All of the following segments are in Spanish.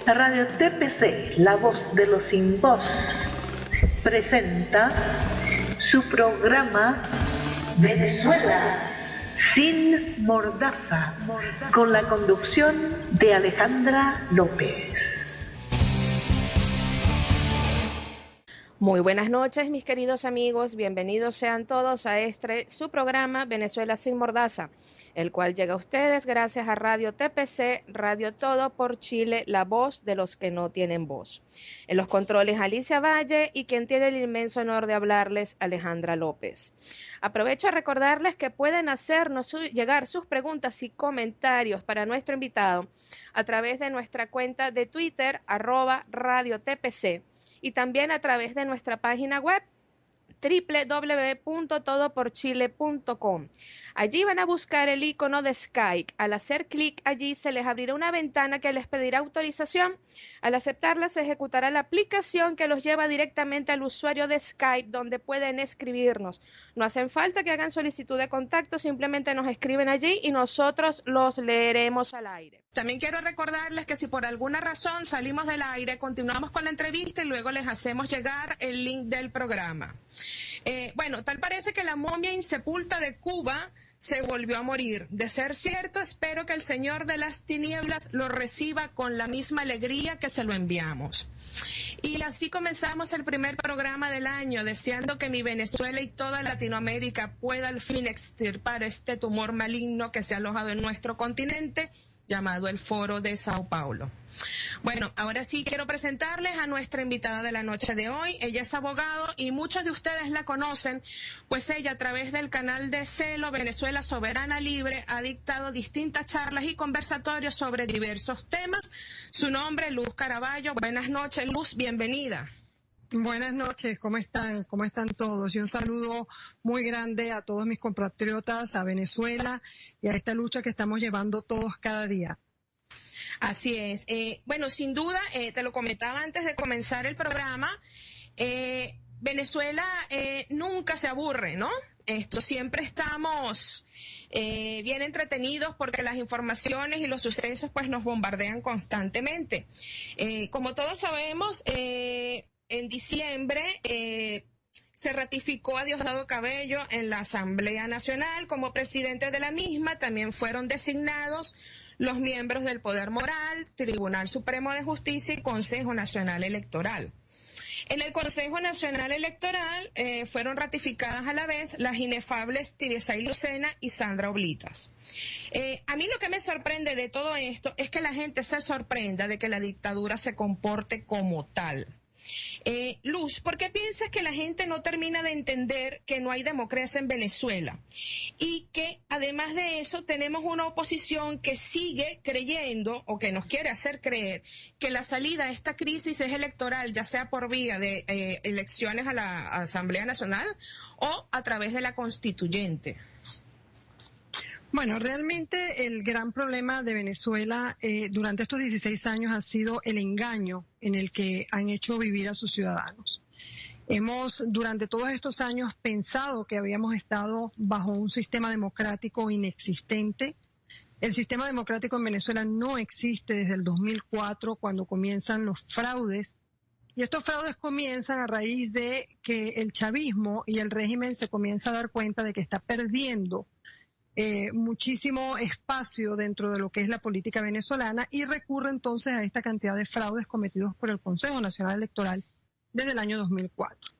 Radio TPC, la voz de los sin voz, presenta su programa Venezuela sin mordaza, con la conducción de Alejandra López. Muy buenas noches, mis queridos amigos. Bienvenidos sean todos a su programa Venezuela sin mordaza, el cual llega a ustedes gracias a Radio TPC, Radio Todo por Chile, la voz de los que no tienen voz. En los controles, Alicia Valle, y quien tiene el inmenso honor de hablarles, Alejandra López. Aprovecho a recordarles que pueden hacernos llegar sus preguntas y comentarios para nuestro invitado a través de nuestra cuenta de Twitter, @RadioTPC, y también a través de nuestra página web www.todoporchile.com. Allí van a buscar el icono de Skype. Al hacer clic allí se les abrirá una ventana que les pedirá autorización. Al aceptarla se ejecutará la aplicación que los lleva directamente al usuario de Skype, donde pueden escribirnos. No hacen falta que hagan solicitud de contacto, simplemente nos escriben allí y nosotros los leeremos al aire. También quiero recordarles que si por alguna razón salimos del aire, continuamos con la entrevista y luego les hacemos llegar el link del programa. Tal parece que la momia insepulta de Cuba se volvió a morir. De ser cierto, espero que el Señor de las Tinieblas lo reciba con la misma alegría que se lo enviamos. Y así comenzamos el primer programa del año, deseando que mi Venezuela y toda Latinoamérica pueda al fin extirpar este tumor maligno que se ha alojado en nuestro continente, llamado el Foro de Sao Paulo. Bueno, ahora sí quiero presentarles a nuestra invitada de la noche de hoy. Ella es abogado y muchos de ustedes la conocen, pues ella a través del canal de Celo Venezuela Soberana Libre ha dictado distintas charlas y conversatorios sobre diversos temas. Su nombre, Luz Caraballo. Buenas noches, Luz, bienvenida. Buenas noches, ¿cómo están? ¿Cómo están todos? Y un saludo muy grande a todos mis compatriotas, a Venezuela y a esta lucha que estamos llevando todos cada día. Así es. Sin duda, te lo comentaba antes de comenzar el programa, Venezuela nunca se aburre, ¿no? Siempre estamos bien entretenidos porque las informaciones y los sucesos pues nos bombardean constantemente. Como todos sabemos, en diciembre se ratificó a Diosdado Cabello en la Asamblea Nacional como presidente de la misma. También fueron designados los miembros del Poder Moral, Tribunal Supremo de Justicia y Consejo Nacional Electoral. En el Consejo Nacional Electoral fueron ratificadas a la vez las inefables Tibiesay Lucena y Sandra Oblitas. A mí lo que me sorprende de todo esto es que la gente se sorprenda de que la dictadura se comporte como tal. Luz, ¿por qué piensas que la gente no termina de entender que no hay democracia en Venezuela? Y que además de eso tenemos una oposición que sigue creyendo o que nos quiere hacer creer que la salida a esta crisis es electoral, ya sea por vía de elecciones a la Asamblea Nacional o a través de la Constituyente. Bueno, realmente el gran problema de Venezuela durante estos 16 años ha sido el engaño en el que han hecho vivir a sus ciudadanos. Hemos durante todos estos años pensado que habíamos estado bajo un sistema democrático inexistente. El sistema democrático en Venezuela no existe desde el 2004, cuando comienzan los fraudes. Y estos fraudes comienzan a raíz de que el chavismo y el régimen se comienza a dar cuenta de que está perdiendo muchísimo espacio dentro de lo que es la política venezolana y recurre entonces a esta cantidad de fraudes cometidos por el Consejo Nacional Electoral desde el año 2004.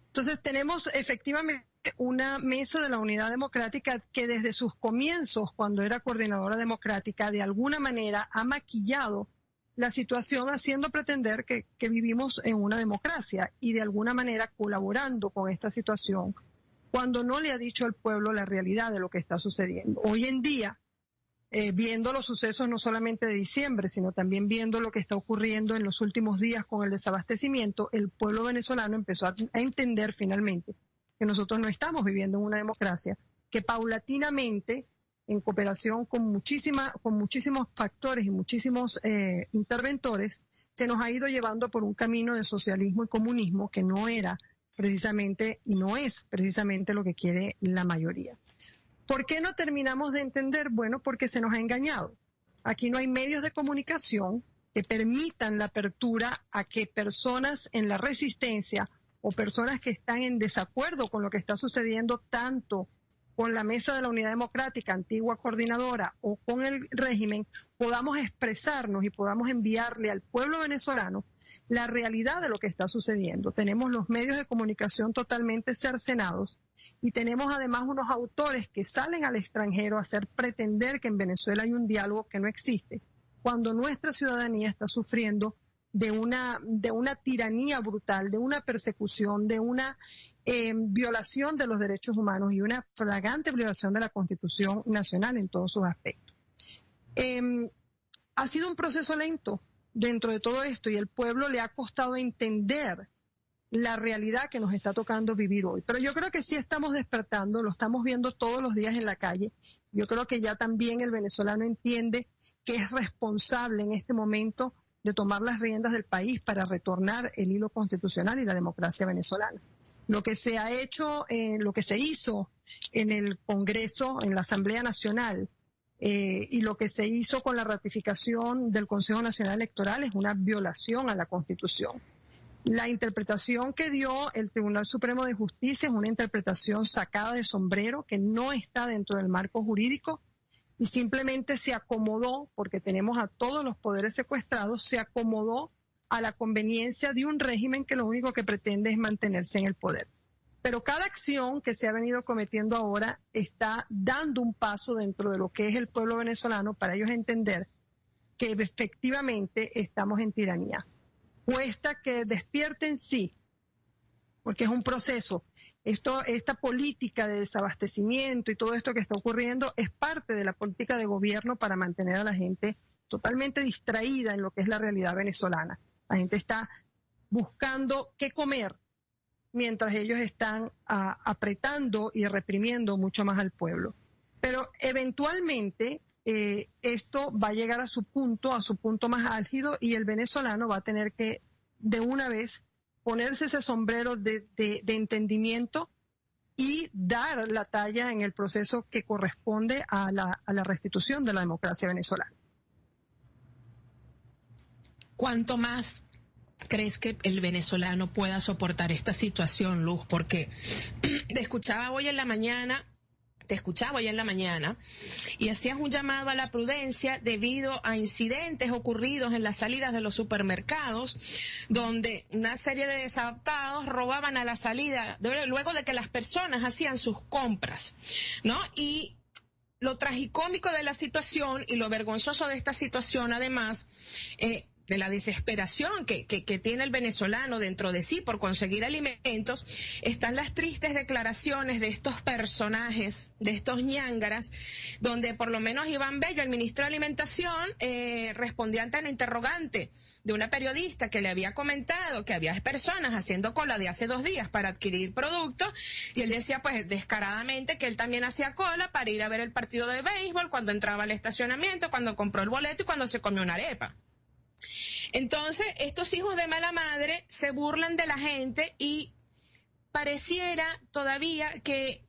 Entonces tenemos efectivamente una mesa de la Unidad Democrática que desde sus comienzos, cuando era coordinadora democrática, de alguna manera ha maquillado la situación haciendo pretender que vivimos en una democracia y de alguna manera colaborando con esta situación, cuando no le ha dicho al pueblo la realidad de lo que está sucediendo. Hoy en día, viendo los sucesos no solamente de diciembre, sino también viendo lo que está ocurriendo en los últimos días con el desabastecimiento, el pueblo venezolano empezó a entender finalmente que nosotros no estamos viviendo en una democracia, que paulatinamente, en cooperación con muchísimos factores y muchísimos interventores, se nos ha ido llevando por un camino de socialismo y comunismo que no era precisamente y no es precisamente lo que quiere la mayoría. ¿Por qué no terminamos de entender? Bueno, porque se nos ha engañado. Aquí no hay medios de comunicación que permitan la apertura a que personas en la resistencia o personas que están en desacuerdo con lo que está sucediendo tanto con la Mesa de la Unidad Democrática, antigua coordinadora, o con el régimen, podamos expresarnos y podamos enviarle al pueblo venezolano la realidad de lo que está sucediendo. Tenemos los medios de comunicación totalmente cercenados y tenemos además unos autores que salen al extranjero a hacer pretender que en Venezuela hay un diálogo que no existe, cuando nuestra ciudadanía está sufriendo de una tiranía brutal, de una persecución, de una violación de los derechos humanos y una flagrante violación de la Constitución Nacional en todos sus aspectos. Ha sido un proceso lento dentro de todo esto y el pueblo le ha costado entender la realidad que nos está tocando vivir hoy. Pero yo creo que sí estamos despertando, lo estamos viendo todos los días en la calle. Yo creo que ya también el venezolano entiende que es responsable en este momento de tomar las riendas del país para retornar el hilo constitucional y la democracia venezolana. Lo que se ha hecho, lo que se hizo en el Congreso, en la Asamblea Nacional, y lo que se hizo con la ratificación del Consejo Nacional Electoral es una violación a la Constitución. La interpretación que dio el Tribunal Supremo de Justicia es una interpretación sacada de sombrero que no está dentro del marco jurídico y simplemente se acomodó, porque tenemos a todos los poderes secuestrados, se acomodó a la conveniencia de un régimen que lo único que pretende es mantenerse en el poder. Pero cada acción que se ha venido cometiendo ahora está dando un paso dentro de lo que es el pueblo venezolano para ellos entender que efectivamente estamos en tiranía. Cuesta que despierten, sí, porque es un proceso. Esta política de desabastecimiento y todo esto que está ocurriendo es parte de la política de gobierno para mantener a la gente totalmente distraída en lo que es la realidad venezolana. La gente está buscando qué comer mientras ellos están apretando y reprimiendo mucho más al pueblo. Pero eventualmente esto va a llegar a su punto más álgido y el venezolano va a tener que de una vez ponerse ese sombrero de entendimiento y dar la talla en el proceso que corresponde a la restitución de la democracia venezolana. ¿Cuánto más crees que el venezolano pueda soportar esta situación, Luz? Porque te escuchaba hoy en la mañana y hacías un llamado a la prudencia debido a incidentes ocurridos en las salidas de los supermercados, donde una serie de desadaptados robaban a la salida, luego de que las personas hacían sus compras, ¿no? Y lo tragicómico de la situación y lo vergonzoso de esta situación, además, de la desesperación que tiene el venezolano dentro de sí por conseguir alimentos, están las tristes declaraciones de estos personajes, de estos ñángaras, donde por lo menos Iván Bello, el ministro de Alimentación, respondía ante la interrogante de una periodista que le había comentado que había personas haciendo cola de hace 2 días para adquirir productos, y él decía pues descaradamente que él también hacía cola para ir a ver el partido de béisbol, cuando entraba al estacionamiento, cuando compró el boleto y cuando se comió una arepa. Entonces, estos hijos de mala madre se burlan de la gente y pareciera todavía que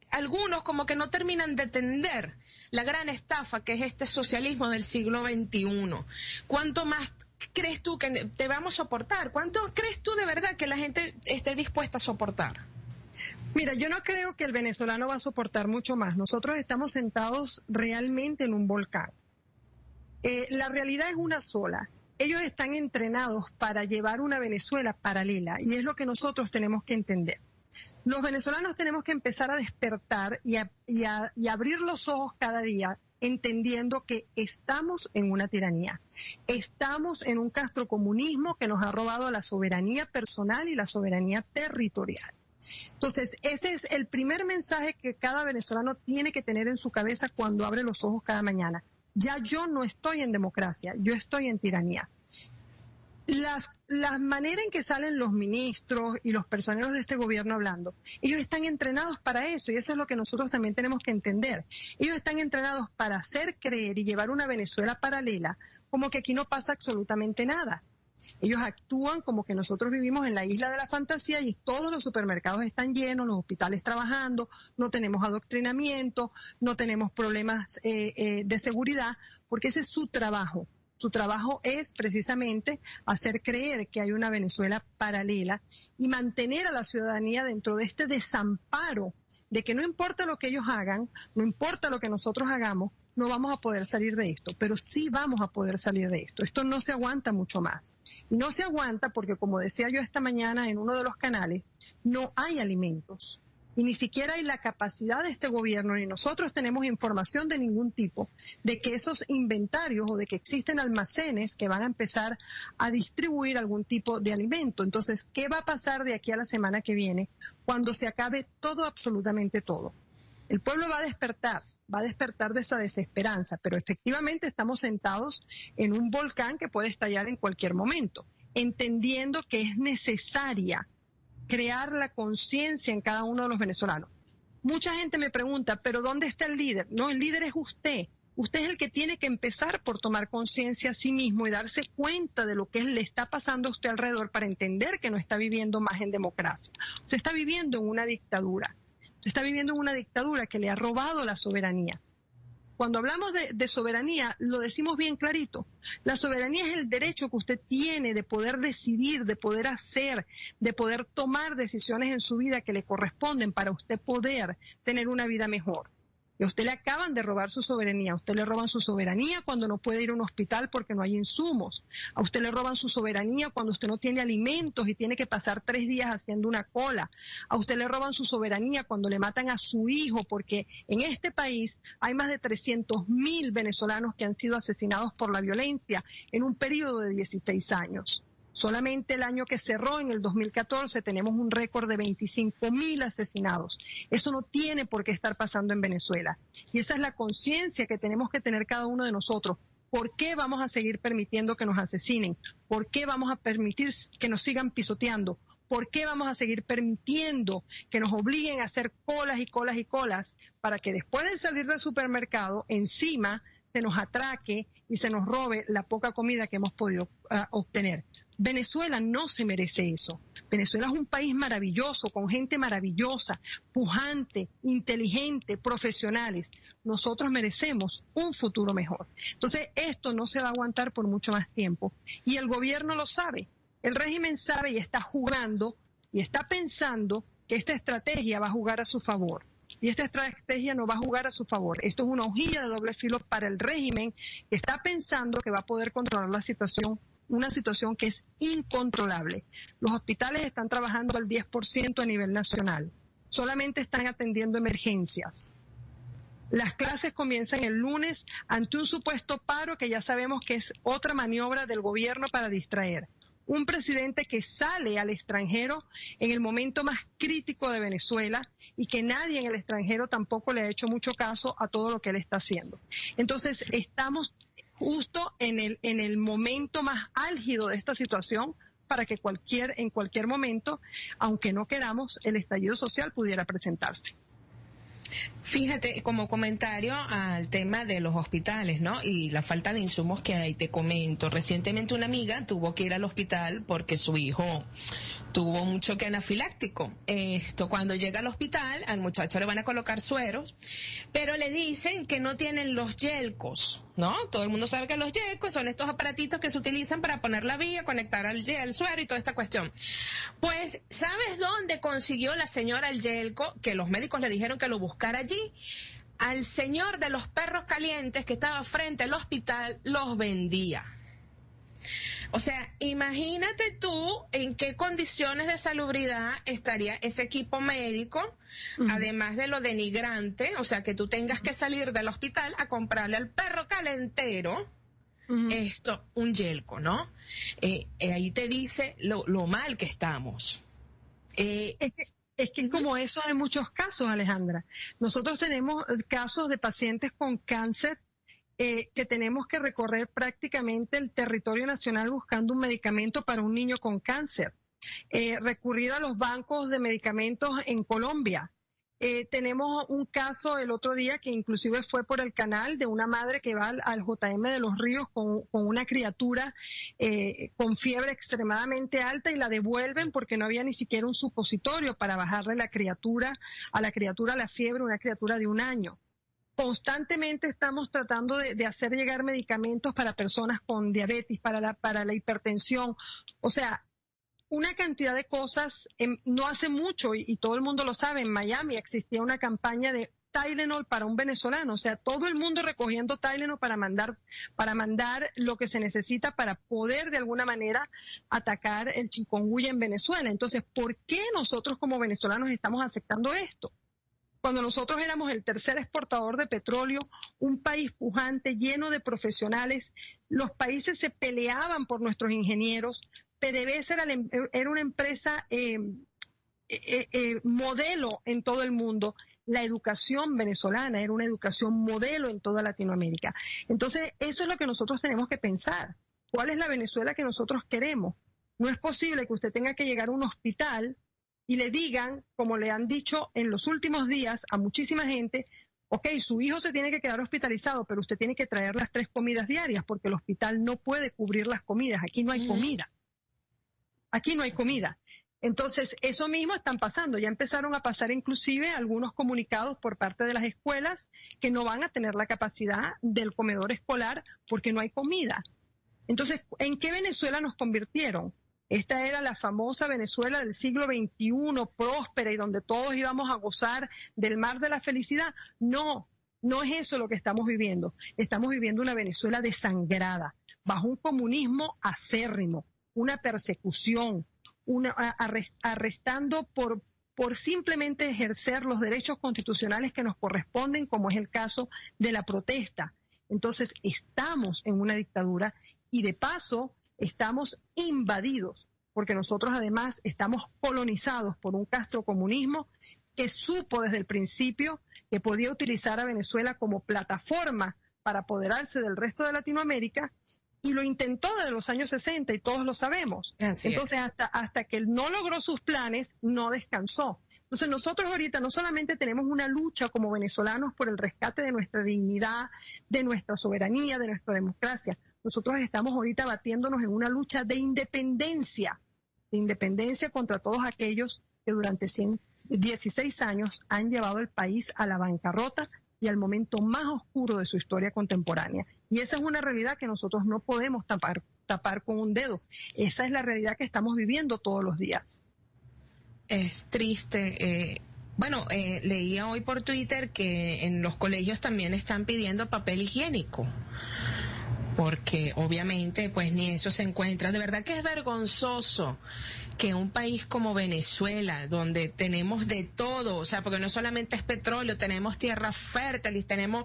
algunos como que no terminan de entender la gran estafa que es este socialismo del siglo XXI. ¿Cuánto más crees tú que te vamos a soportar? ¿Cuánto crees tú de verdad que la gente esté dispuesta a soportar? Mira, yo no creo que el venezolano va a soportar mucho más. Nosotros estamos sentados realmente en un volcán. La realidad es una sola. Ellos están entrenados para llevar una Venezuela paralela y es lo que nosotros tenemos que entender. Los venezolanos tenemos que empezar a despertar y abrir los ojos cada día entendiendo que estamos en una tiranía. Estamos en un castrocomunismo que nos ha robado la soberanía personal y la soberanía territorial. Entonces, ese es el primer mensaje que cada venezolano tiene que tener en su cabeza cuando abre los ojos cada mañana. Ya yo no estoy en democracia, yo estoy en tiranía. La manera en que salen los ministros y los personeros de este gobierno hablando, ellos están entrenados para eso y eso es lo que nosotros también tenemos que entender. Ellos están entrenados para hacer creer y llevar una Venezuela paralela como que aquí no pasa absolutamente nada. Ellos actúan como que nosotros vivimos en la isla de la fantasía y todos los supermercados están llenos, los hospitales trabajando, no tenemos adoctrinamiento, no tenemos problemas de seguridad, porque ese es su trabajo. Su trabajo es precisamente hacer creer que hay una Venezuela paralela y mantener a la ciudadanía dentro de este desamparo de que no importa lo que ellos hagan, no importa lo que nosotros hagamos, no vamos a poder salir de esto, pero sí vamos a poder salir de esto. Esto no se aguanta mucho más. Y no se aguanta porque, como decía yo esta mañana en uno de los canales, no hay alimentos. Y ni siquiera hay la capacidad de este gobierno, ni nosotros tenemos información de ningún tipo, de que esos inventarios o de que existen almacenes que van a empezar a distribuir algún tipo de alimento. Entonces, ¿qué va a pasar de aquí a la semana que viene cuando se acabe todo, absolutamente todo? El pueblo va a despertar de esa desesperanza, pero efectivamente estamos sentados en un volcán que puede estallar en cualquier momento, entendiendo que es necesaria crear la conciencia en cada uno de los venezolanos. Mucha gente me pregunta, ¿pero dónde está el líder? No, el líder es usted. Usted es el que tiene que empezar por tomar conciencia a sí mismo y darse cuenta de lo que le está pasando a usted alrededor para entender que no está viviendo más en democracia. Usted está viviendo en una dictadura. Usted está viviendo en una dictadura que le ha robado la soberanía. Cuando hablamos de soberanía, lo decimos bien clarito. La soberanía es el derecho que usted tiene de poder decidir, de poder hacer, de poder tomar decisiones en su vida que le corresponden para usted poder tener una vida mejor. Y a usted le acaban de robar su soberanía. A usted le roban su soberanía cuando no puede ir a un hospital porque no hay insumos. A usted le roban su soberanía cuando usted no tiene alimentos y tiene que pasar 3 días haciendo una cola. A usted le roban su soberanía cuando le matan a su hijo, porque en este país hay más de 300.000 venezolanos que han sido asesinados por la violencia en un periodo de 16 años. Solamente el año que cerró, en el 2014, tenemos un récord de 25.000 asesinados. Eso no tiene por qué estar pasando en Venezuela. Y esa es la conciencia que tenemos que tener cada uno de nosotros. ¿Por qué vamos a seguir permitiendo que nos asesinen? ¿Por qué vamos a permitir que nos sigan pisoteando? ¿Por qué vamos a seguir permitiendo que nos obliguen a hacer colas y colas y colas para que después de salir del supermercado, encima se nos atraque y se nos robe la poca comida que hemos podido obtener? Venezuela no se merece eso. Venezuela es un país maravilloso, con gente maravillosa, pujante, inteligente, profesionales. Nosotros merecemos un futuro mejor. Entonces, esto no se va a aguantar por mucho más tiempo. Y el gobierno lo sabe. El régimen sabe y está jugando y está pensando que esta estrategia va a jugar a su favor. Y esta estrategia no va a jugar a su favor. Esto es una hojilla de doble filo para el régimen que está pensando que va a poder controlar la situación, una situación que es incontrolable. Los hospitales están trabajando al 10% a nivel nacional. Solamente están atendiendo emergencias. Las clases comienzan el lunes ante un supuesto paro que ya sabemos que es otra maniobra del gobierno para distraer. Un presidente que sale al extranjero en el momento más crítico de Venezuela y que nadie en el extranjero tampoco le ha hecho mucho caso a todo lo que él está haciendo. Entonces, estamos justo en el momento más álgido de esta situación para que en cualquier momento, aunque no queramos, el estallido social pudiera presentarse. Fíjate, como comentario al tema de los hospitales, ¿no? Y la falta de insumos que hay, te comento. Recientemente una amiga tuvo que ir al hospital porque su hijo tuvo un choque anafiláctico. Cuando llega al hospital, al muchacho le van a colocar sueros, pero le dicen que no tienen los yelcos, ¿no? Todo el mundo sabe que los yelcos son estos aparatitos que se utilizan para poner la vía, conectar al suero y toda esta cuestión. Pues, ¿sabes dónde consiguió la señora el yelco? Que los médicos le dijeron que lo buscara allí. Al señor de los perros calientes que estaba frente al hospital los vendía. O sea, imagínate tú en qué condiciones de salubridad estaría ese equipo médico, además de lo denigrante, o sea, que tú tengas que salir del hospital a comprarle al perro calentero un yelco, ¿no? Ahí te dice lo mal que estamos. Es que como eso hay muchos casos, Alejandra. Nosotros tenemos casos de pacientes con cáncer que tenemos que recorrer prácticamente el territorio nacional buscando un medicamento para un niño con cáncer. Recurrir a los bancos de medicamentos en Colombia. Tenemos un caso el otro día que inclusive fue por el canal de una madre que va al JM de Los Ríos con una criatura con fiebre extremadamente alta y la devuelven porque no había ni siquiera un supositorio para bajarle a la criatura la fiebre, una criatura de 1 año. constantemente estamos tratando de hacer llegar medicamentos para personas con diabetes, para la hipertensión. O sea, una cantidad de cosas. No hace mucho, y todo el mundo lo sabe, en Miami existía una campaña de Tylenol para un venezolano. O sea, todo el mundo recogiendo Tylenol para mandar lo que se necesita para poder de alguna manera atacar el chikungunya en Venezuela. Entonces, ¿por qué nosotros como venezolanos estamos aceptando esto? Cuando nosotros éramos el tercer exportador de petróleo, un país pujante, lleno de profesionales, los países se peleaban por nuestros ingenieros. PDVSA era una empresa modelo en todo el mundo. La educación venezolana era una educación modelo en toda Latinoamérica. Entonces, eso es lo que nosotros tenemos que pensar. ¿Cuál es la Venezuela que nosotros queremos? No es posible que usted tenga que llegar a un hospital y le digan, como le han dicho en los últimos días a muchísima gente, ok, su hijo se tiene que quedar hospitalizado, pero usted tiene que traer las 3 comidas diarias porque el hospital no puede cubrir las comidas. Aquí no hay comida. Aquí no hay comida. Entonces, eso mismo están pasando. Ya empezaron a pasar inclusive algunos comunicados por parte de las escuelas que no van a tener la capacidad del comedor escolar porque no hay comida. Entonces, ¿en qué Venezuela nos convirtieron? Esta era la famosa Venezuela del siglo XXI, próspera y donde todos íbamos a gozar del mar de la felicidad. No, no es eso lo que estamos viviendo. Estamos viviendo una Venezuela desangrada, bajo un comunismo acérrimo, una persecución, arrestando por simplemente ejercer los derechos constitucionales que nos corresponden, como es el caso de la protesta. Entonces, estamos en una dictadura y de paso estamos invadidos, porque nosotros además estamos colonizados por un castrocomunismo que supo desde el principio que podía utilizar a Venezuela como plataforma para apoderarse del resto de Latinoamérica, y lo intentó desde los años 60 y todos lo sabemos. Entonces, hasta que él no logró sus planes, no descansó. Entonces, nosotros ahorita no solamente tenemos una lucha como venezolanos por el rescate de nuestra dignidad, de nuestra soberanía, de nuestra democracia. Nosotros estamos ahorita batiéndonos en una lucha de independencia contra todos aquellos que durante 16 años han llevado el país a la bancarrota y al momento más oscuro de su historia contemporánea. Y esa es una realidad que nosotros no podemos tapar con un dedo. Esa es la realidad que estamos viviendo todos los días. Es triste. Leía hoy por Twitter que en los colegios también están pidiendo papel higiénico, porque obviamente pues ni eso se encuentra. De verdad que es vergonzoso que un país como Venezuela, donde tenemos de todo, o sea, porque no solamente es petróleo, tenemos tierras fértiles, tenemos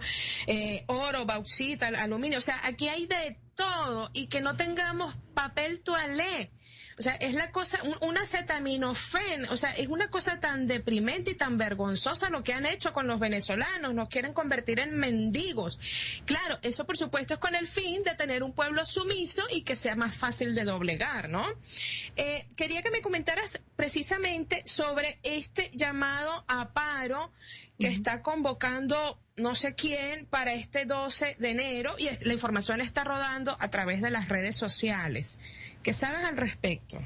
oro, bauxita, aluminio, o sea, aquí hay de todo, y que no tengamos papel toalé. O sea, es la cosa, un acetaminofén, o sea, es una cosa tan deprimente y tan vergonzosa lo que han hecho con los venezolanos, nos quieren convertir en mendigos. Claro, eso por supuesto es con el fin de tener un pueblo sumiso y que sea más fácil de doblegar, ¿no? Quería que me comentaras precisamente sobre este llamado a paro que está convocando no sé quién para este 12 de enero, y la información está rodando a través de las redes sociales. ¿Qué sabes al respecto?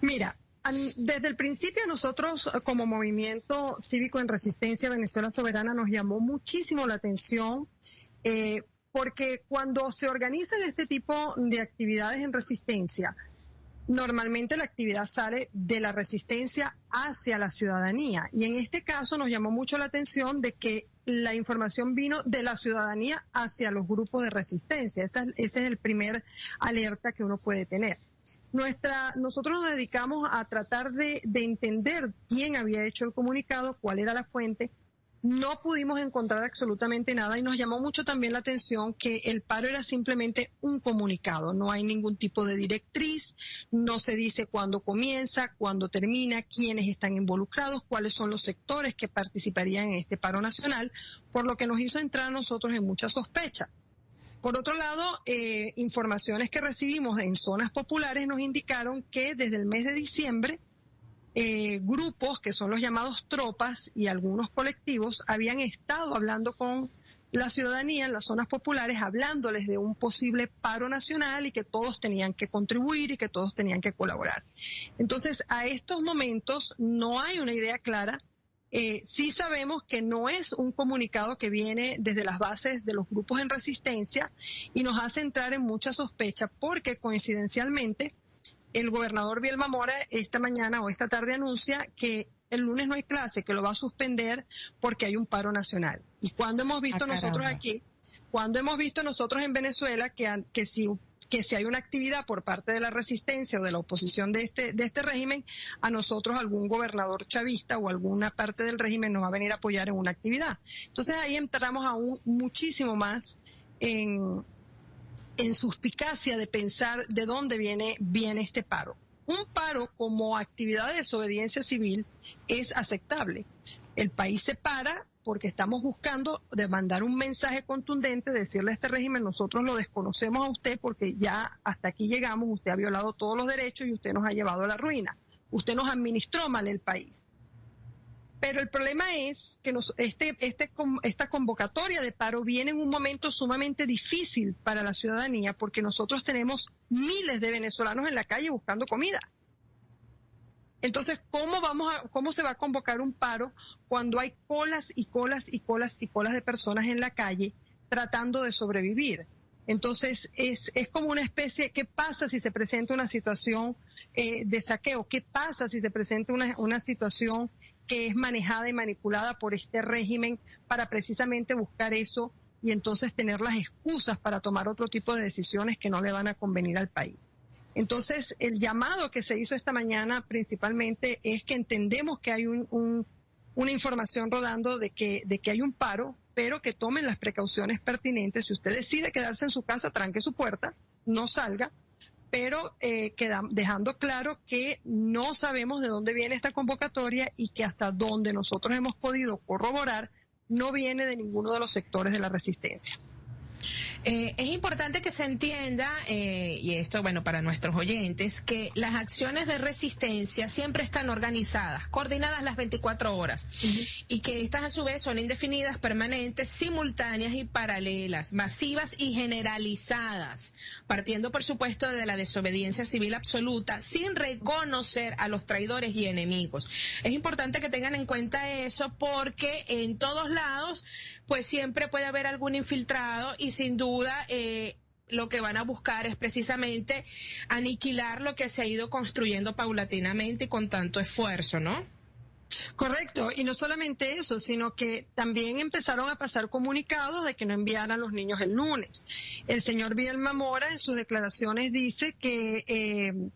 Mira, desde el principio nosotros como Movimiento Cívico en Resistencia Venezuela Soberana nos llamó muchísimo la atención porque cuando se organizan este tipo de actividades en resistencia, normalmente la actividad sale de la resistencia hacia la ciudadanía, y en este caso nos llamó mucho la atención de que la información vino de la ciudadanía hacia los grupos de resistencia. Ese es el primer alerta que uno puede tener. Nosotros nos dedicamos a tratar de entender quién había hecho el comunicado, cuál era la fuente. No pudimos encontrar absolutamente nada, y nos llamó mucho también la atención que el paro era simplemente un comunicado. No hay ningún tipo de directriz, no se dice cuándo comienza, cuándo termina, quiénes están involucrados, cuáles son los sectores que participarían en este paro nacional, por lo que nos hizo entrar a nosotros en mucha sospecha. Por otro lado, informaciones que recibimos en zonas populares nos indicaron que desde el mes de diciembre grupos que son los llamados tropas y algunos colectivos habían estado hablando con la ciudadanía en las zonas populares, hablándoles de un posible paro nacional y que todos tenían que contribuir y que todos tenían que colaborar. Entonces, a estos momentos no hay una idea clara Sí sabemos que no es un comunicado que viene desde las bases de los grupos en resistencia y nos hace entrar en mucha sospecha porque coincidencialmente el gobernador Bielma Mora esta mañana o esta tarde anuncia que el lunes no hay clase, que lo va a suspender porque hay un paro nacional. ¿Y cuándo hemos visto nosotros aquí, cuándo hemos visto nosotros en Venezuela que si hay una actividad por parte de la resistencia o de la oposición de este régimen, a nosotros algún gobernador chavista o alguna parte del régimen nos va a venir a apoyar en una actividad? Entonces ahí entramos aún muchísimo más en suspicacia de pensar de dónde viene este paro. Un paro como actividad de desobediencia civil es aceptable. El país se para porque estamos buscando de mandar un mensaje contundente, decirle a este régimen, nosotros lo desconocemos a usted porque ya hasta aquí llegamos, usted ha violado todos los derechos y usted nos ha llevado a la ruina. Usted nos administró mal el país. Pero el problema es que esta convocatoria de paro viene en un momento sumamente difícil para la ciudadanía porque nosotros tenemos miles de venezolanos en la calle buscando comida. Entonces, ¿cómo se va a convocar un paro cuando hay colas y colas y colas y colas de personas en la calle tratando de sobrevivir? Entonces, es como una especie, ¿qué pasa si se presenta una situación de saqueo? ¿Qué pasa si se presenta una situación que es manejada y manipulada por este régimen para precisamente buscar eso y entonces tener las excusas para tomar otro tipo de decisiones que no le van a convenir al país? Entonces, el llamado que se hizo esta mañana principalmente es que entendemos que hay una información rodando de que hay un paro, pero que tomen las precauciones pertinentes. Si usted decide quedarse en su casa, tranque su puerta, no salga, pero dejando claro que no sabemos de dónde viene esta convocatoria y que hasta donde nosotros hemos podido corroborar, no viene de ninguno de los sectores de la resistencia. Es importante que se entienda, y esto, bueno, para nuestros oyentes, que las acciones de resistencia siempre están organizadas, coordinadas las 24 horas, y que estas a su vez son indefinidas, permanentes, simultáneas y paralelas, masivas y generalizadas, partiendo, por supuesto, de la desobediencia civil absoluta, sin reconocer a los traidores y enemigos. Es importante que tengan en cuenta eso porque en todos lados, pues siempre puede haber algún infiltrado y sin duda lo que van a buscar es precisamente aniquilar lo que se ha ido construyendo paulatinamente y con tanto esfuerzo, ¿no? Correcto, y no solamente eso, sino que también empezaron a pasar comunicados de que no enviaran los niños el lunes. El señor Bielma Mora en sus declaraciones dice que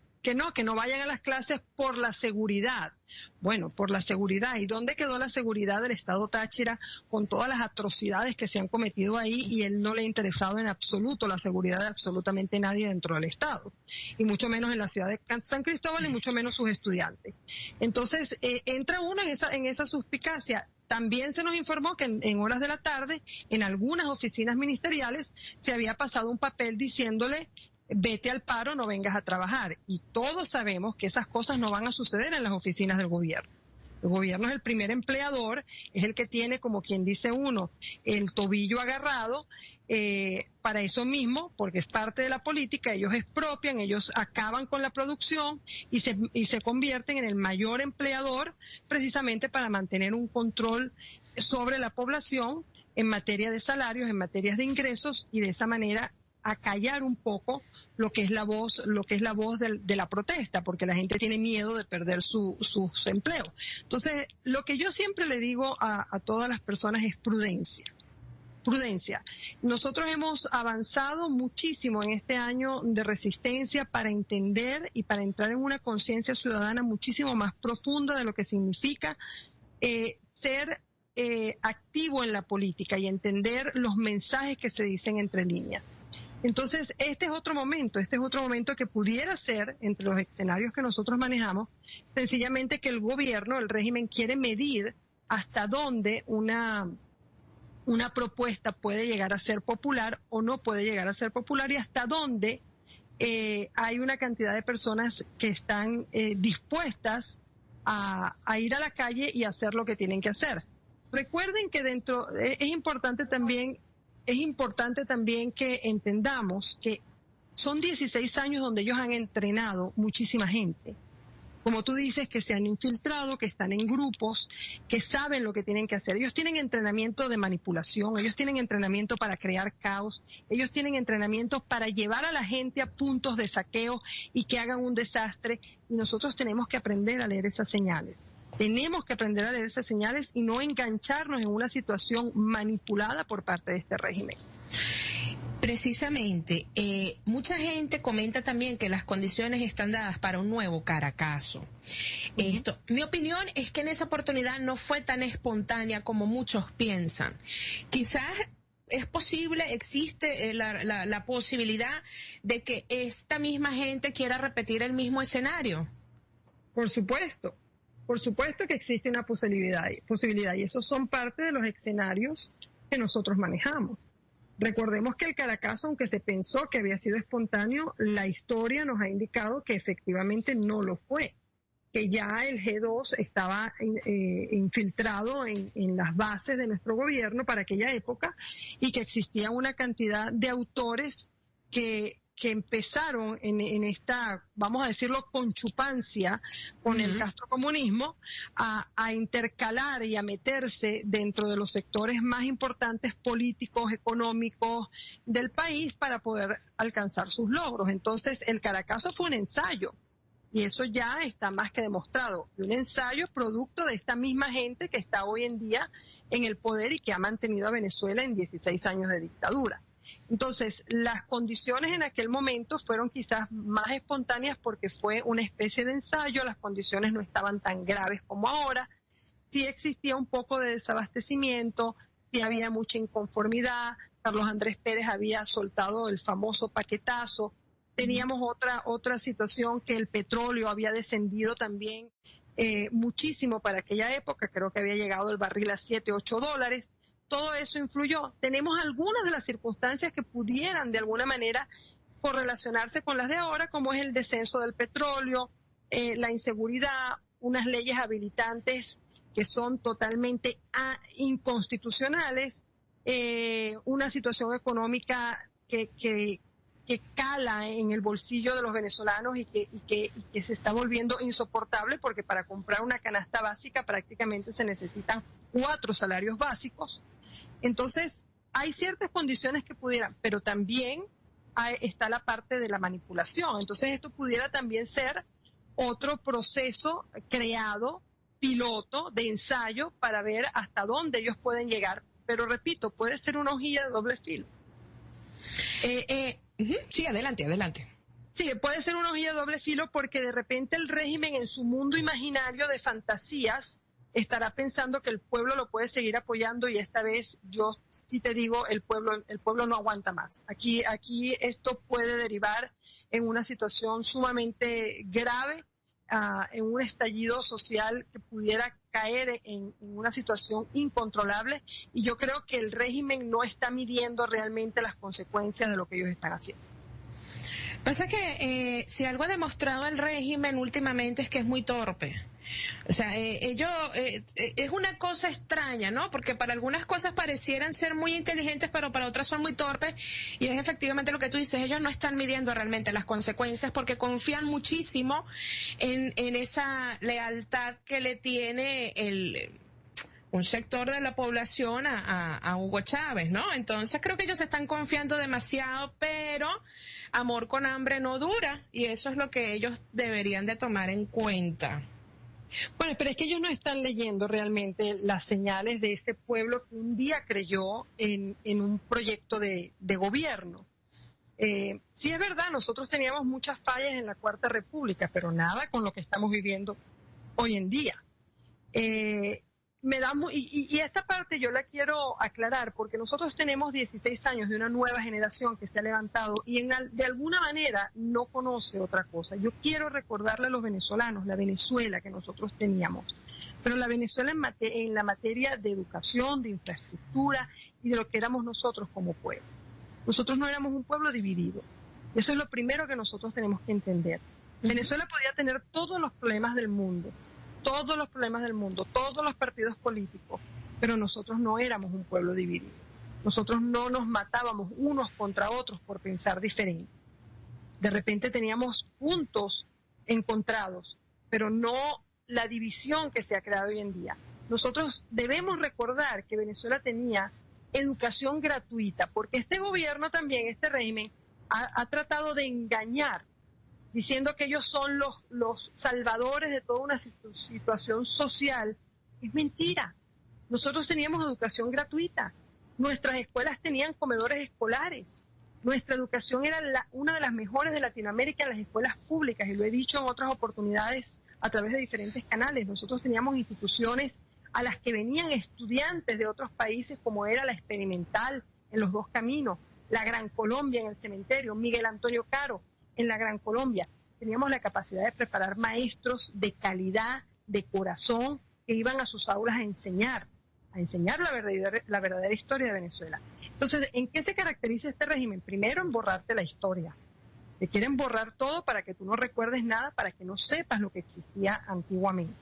no vayan a las clases por la seguridad. Bueno, por la seguridad. ¿Y dónde quedó la seguridad del Estado Táchira con todas las atrocidades que se han cometido ahí? Y él no le ha interesado en absoluto la seguridad de absolutamente nadie dentro del Estado. Y mucho menos en la ciudad de San Cristóbal y mucho menos sus estudiantes. Entonces, entra uno en esa suspicacia. También se nos informó que en horas de la tarde, en algunas oficinas ministeriales, se había pasado un papel diciéndole: vete al paro, no vengas a trabajar. Y todos sabemos que esas cosas no van a suceder en las oficinas del gobierno. El gobierno es el primer empleador, es el que tiene, como quien dice uno, el tobillo agarrado para eso mismo, porque es parte de la política. Ellos expropian, ellos acaban con la producción y se convierten en el mayor empleador precisamente para mantener un control sobre la población en materia de salarios, en materias de ingresos, y de esa manera acallar un poco lo que es la voz de la protesta, porque la gente tiene miedo de perder sus empleos. Entonces, lo que yo siempre le digo a todas las personas es prudencia. Nosotros hemos avanzado muchísimo en este año de resistencia para entender y para entrar en una conciencia ciudadana muchísimo más profunda de lo que significa ser activo en la política y entender los mensajes que se dicen entre líneas. Entonces, este es otro momento que pudiera ser, entre los escenarios que nosotros manejamos, sencillamente que el gobierno, el régimen, quiere medir hasta dónde una propuesta puede llegar a ser popular o no puede llegar a ser popular, y hasta dónde hay una cantidad de personas que están dispuestas a ir a la calle y hacer lo que tienen que hacer. Recuerden que es importante también que entendamos que son 16 años donde ellos han entrenado muchísima gente. como tú dices, que se han infiltrado, que están en grupos, que saben lo que tienen que hacer. Ellos tienen entrenamiento de manipulación, ellos tienen entrenamiento para crear caos, ellos tienen entrenamiento para llevar a la gente a puntos de saqueo y que hagan un desastre. Y nosotros tenemos que aprender a leer esas señales. Tenemos que aprender a leer esas señales y no engancharnos en una situación manipulada por parte de este régimen. Precisamente, mucha gente comenta también que las condiciones están dadas para un nuevo Caracazo. Mi opinión es que en esa oportunidad no fue tan espontánea como muchos piensan. Quizás es posible, existe la posibilidad de que esta misma gente quiera repetir el mismo escenario. Por supuesto que existe una posibilidad y esos son parte de los escenarios que nosotros manejamos. Recordemos que el Caracazo, aunque se pensó que había sido espontáneo, la historia nos ha indicado que efectivamente no lo fue, que ya el G2 estaba infiltrado en las bases de nuestro gobierno para aquella época y que existía una cantidad de autores que empezaron en esta, vamos a decirlo, conchupancia con el castrocomunismo a intercalar y a meterse dentro de los sectores más importantes políticos, económicos del país para poder alcanzar sus logros. Entonces, el Caracazo fue un ensayo y eso ya está más que demostrado. Un ensayo producto de esta misma gente que está hoy en día en el poder y que ha mantenido a Venezuela en 16 años de dictadura. Entonces, las condiciones en aquel momento fueron quizás más espontáneas porque fue una especie de ensayo, las condiciones no estaban tan graves como ahora, sí existía un poco de desabastecimiento, sí había mucha inconformidad, Carlos Andrés Pérez había soltado el famoso paquetazo, teníamos otra situación que el petróleo había descendido también muchísimo para aquella época, creo que había llegado el barril a $7-8, todo eso influyó. Tenemos algunas de las circunstancias que pudieran de alguna manera correlacionarse con las de ahora, como es el descenso del petróleo, la inseguridad, unas leyes habilitantes que son totalmente inconstitucionales, una situación económica que cala en el bolsillo de los venezolanos y que se está volviendo insoportable porque para comprar una canasta básica prácticamente se necesitan 4 salarios básicos. Entonces, hay ciertas condiciones que pudieran, pero también está la parte de la manipulación. Entonces, esto pudiera también ser otro proceso creado, piloto, de ensayo, para ver hasta dónde ellos pueden llegar. Pero repito, puede ser una hojilla de doble filo. Sí, adelante. Sí, puede ser una hojilla de doble filo porque de repente el régimen en su mundo imaginario de fantasías estará pensando que el pueblo lo puede seguir apoyando y esta vez yo sí te digo, el pueblo no aguanta más. Aquí esto puede derivar en una situación sumamente grave, en un estallido social que pudiera caer en una situación incontrolable y yo creo que el régimen no está midiendo realmente las consecuencias de lo que ellos están haciendo. Pasa que si algo ha demostrado el régimen últimamente es que es muy torpe. O sea, es una cosa extraña, ¿no? Porque para algunas cosas parecieran ser muy inteligentes, pero para otras son muy torpes. Y es efectivamente lo que tú dices, ellos no están midiendo realmente las consecuencias porque confían muchísimo en esa lealtad que le tiene un sector de la población a Hugo Chávez, ¿no? Entonces creo que ellos están confiando demasiado, pero amor con hambre no dura, y eso es lo que ellos deberían de tomar en cuenta. Bueno, pero es que ellos no están leyendo realmente las señales de ese pueblo que un día creyó en un proyecto de gobierno. Sí es verdad, nosotros teníamos muchas fallas en la Cuarta República, pero nada con lo que estamos viviendo hoy en día. Y esta parte yo la quiero aclarar porque nosotros tenemos 16 años de una nueva generación que se ha levantado y de alguna manera no conoce otra cosa. Yo quiero recordarle a los venezolanos la Venezuela que nosotros teníamos, pero la Venezuela en la materia de educación, de infraestructura y de lo que éramos nosotros como pueblo. Nosotros no éramos un pueblo dividido. Eso es lo primero que nosotros tenemos que entender. Venezuela podía tener todos los problemas del mundo, todos los partidos políticos, pero nosotros no éramos un pueblo dividido. Nosotros no nos matábamos unos contra otros por pensar diferente. De repente teníamos puntos encontrados, pero no la división que se ha creado hoy en día. Nosotros debemos recordar que Venezuela tenía educación gratuita, porque este gobierno también, este régimen, ha tratado de engañar, diciendo que ellos son los salvadores de toda una situación social. Es mentira. Nosotros teníamos educación gratuita. Nuestras escuelas tenían comedores escolares. Nuestra educación era una de las mejores de Latinoamérica en las escuelas públicas, y lo he dicho en otras oportunidades a través de diferentes canales. Nosotros teníamos instituciones a las que venían estudiantes de otros países, como era la Experimental en Los Dos Caminos, la Gran Colombia en el Cementerio, Miguel Antonio Caro en la Gran Colombia. Teníamos la capacidad de preparar maestros de calidad, de corazón, que iban a sus aulas a enseñar la verdadera historia de Venezuela. Entonces, ¿en qué se caracteriza este régimen? Primero, en borrarte la historia. Te quieren borrar todo para que tú no recuerdes nada, para que no sepas lo que existía antiguamente.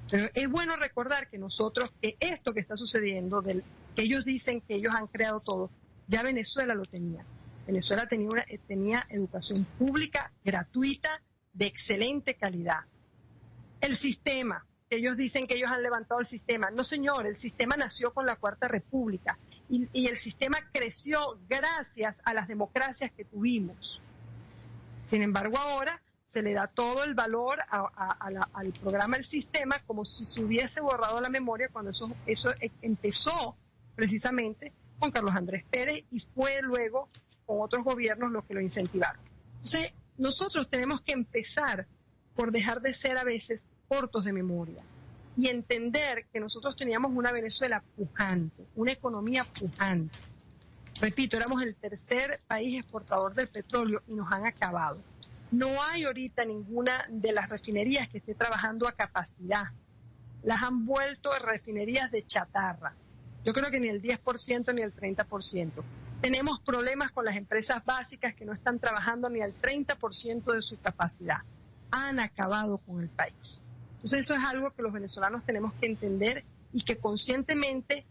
Pero es bueno recordar que nosotros, que esto que está sucediendo, que ellos dicen que ellos han creado todo, ya Venezuela lo tenía. Venezuela tenía educación pública, gratuita, de excelente calidad. El sistema, que ellos dicen que ellos han levantado el sistema. No, señor, el sistema nació con la Cuarta República y el sistema creció gracias a las democracias que tuvimos. Sin embargo, ahora se le da todo el valor al programa del sistema como si se hubiese borrado la memoria, cuando eso empezó precisamente con Carlos Andrés Pérez y fue luego con otros gobiernos los que lo incentivaron. Entonces, nosotros tenemos que empezar por dejar de ser a veces cortos de memoria y entender que nosotros teníamos una Venezuela pujante, una economía pujante. Repito, éramos el tercer país exportador del petróleo y nos han acabado. No hay ahorita ninguna de las refinerías que esté trabajando a capacidad. Las han vuelto refinerías de chatarra. Yo creo que ni el 10% ni el 30%. Tenemos problemas con las empresas básicas que no están trabajando ni al 30% de su capacidad. Han acabado con el país. Entonces eso es algo que los venezolanos tenemos que entender y que conscientemente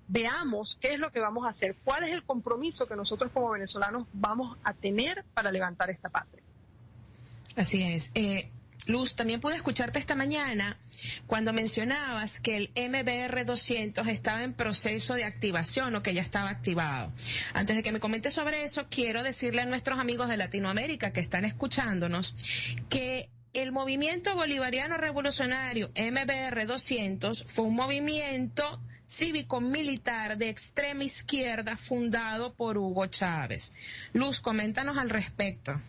veamos qué es lo que vamos a hacer, cuál es el compromiso que nosotros como venezolanos vamos a tener para levantar esta patria. Así es. Luz, también pude escucharte esta mañana cuando mencionabas que el MBR 200 estaba en proceso de activación o que ya estaba activado. Antes de que me comentes sobre eso, quiero decirle a nuestros amigos de Latinoamérica que están escuchándonos que el movimiento bolivariano revolucionario MBR 200 fue un movimiento cívico-militar de extrema izquierda fundado por Hugo Chávez. Luz, coméntanos al respecto.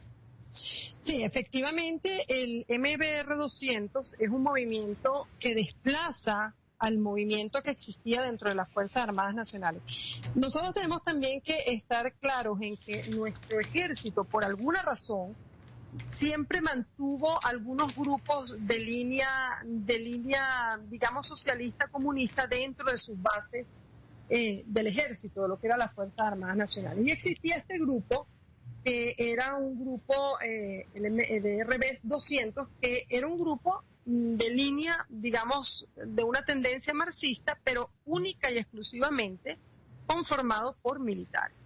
Sí, efectivamente, el MBR 200 es un movimiento que desplaza al movimiento que existía dentro de las Fuerzas Armadas Nacionales. Nosotros tenemos también que estar claros en que nuestro ejército, por alguna razón, siempre mantuvo algunos grupos de línea, digamos, socialista, comunista dentro de sus bases del ejército, de lo que era las Fuerzas Armadas Nacionales. Y existía este grupo, que era un grupo, el RB 200, que era un grupo de línea, digamos, de una tendencia marxista, pero única y exclusivamente conformado por militares.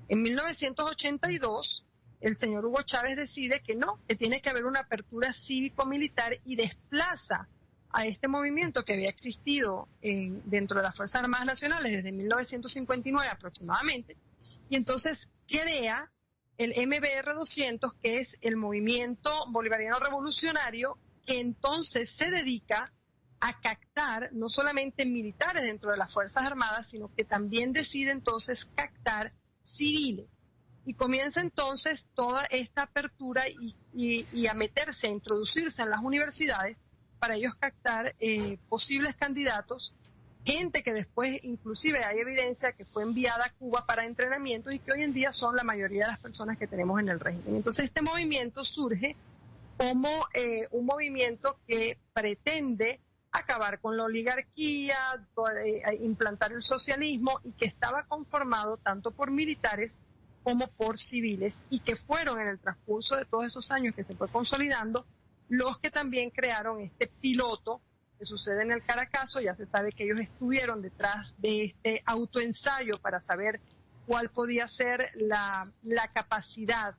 En 1982, el señor Hugo Chávez decide que no, que tiene que haber una apertura cívico-militar y desplaza a este movimiento que había existido dentro de las Fuerzas Armadas Nacionales desde 1959 aproximadamente, y entonces crea el MBR 200, que es el Movimiento Bolivariano Revolucionario, que entonces se dedica a captar no solamente militares dentro de las Fuerzas Armadas, sino que también decide entonces captar civiles. Y comienza entonces toda esta apertura y a meterse, a introducirse en las universidades para ellos captar posibles candidatos, gente que después inclusive hay evidencia que fue enviada a Cuba para entrenamiento y que hoy en día son la mayoría de las personas que tenemos en el régimen. Entonces este movimiento surge como un movimiento que pretende acabar con la oligarquía, implantar el socialismo, y que estaba conformado tanto por militares como por civiles, y que fueron en el transcurso de todos esos años que se fue consolidando los que también crearon este piloto que sucede en el Caracazo. Ya se sabe que ellos estuvieron detrás de este autoensayo para saber cuál podía ser la capacidad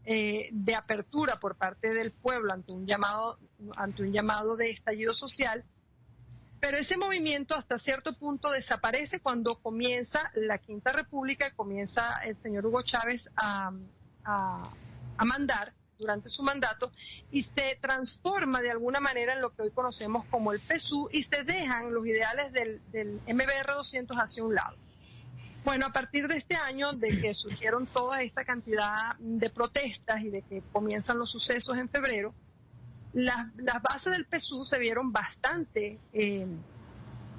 de apertura por parte del pueblo ante un llamado de estallido social, pero ese movimiento hasta cierto punto desaparece cuando comienza la Quinta República y comienza el señor Hugo Chávez a mandar durante su mandato, y se transforma de alguna manera en lo que hoy conocemos como el PSUV, y se dejan los ideales del MBR 200 hacia un lado. Bueno, a partir de este año, de que surgieron toda esta cantidad de protestas y de que comienzan los sucesos en febrero, las bases del PSUV se vieron bastante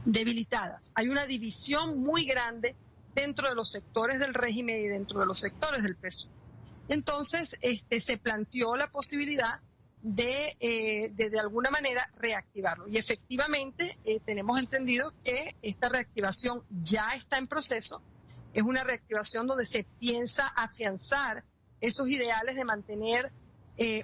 debilitadas. Hay una división muy grande dentro de los sectores del régimen y dentro de los sectores del PSUV. Entonces, se planteó la posibilidad de alguna manera reactivarlo. Y efectivamente tenemos entendido que esta reactivación ya está en proceso. Es una reactivación donde se piensa afianzar esos ideales de mantener